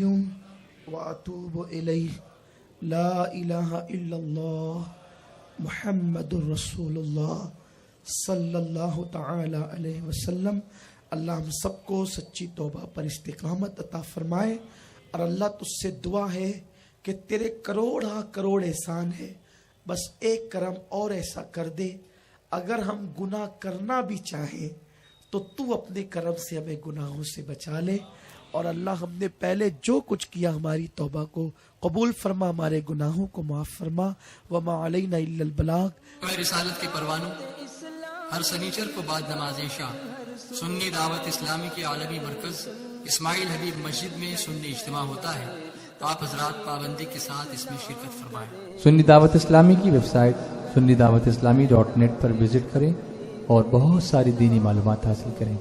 واتوب الیہ۔ لا الہ الا اللہ محمد الرسول اللہ صلی اللہ تعالی علیہ وسلم۔ اللہ ہم سب کو سچی توبہ پر استقامت عطا فرمائے، اور اللہ تجھ سے دعا ہے کہ تیرے کروڑ کروڑ احسان ہے، بس ایک کرم اور ایسا کر دے، اگر ہم گناہ کرنا بھی چاہیں تو تو اپنے کرم سے ہمیں گناہوں سے بچا لے، اور اللہ ہم نے پہلے جو کچھ کیا ہماری توبہ کو قبول فرما، ہمارے گناہوں کو معاف فرما۔ وما علینا الا البلاغ۔ رسالت کے پروانوں ہر سنیچر کو بعد نماز عشاء سنی دعوت اسلامی کے عالمی مرکز اسماعیل حبیب مسجد میں سنی اجتماع ہوتا ہے، تو آپ حضرات پابندی کے ساتھ اس میں شرکت فرمائیں۔ سنی دعوت اسلامی کی website sunni dawat islami.net پر وزٹ کریں اور بہت ساری دینی معلومات حاصل کریں۔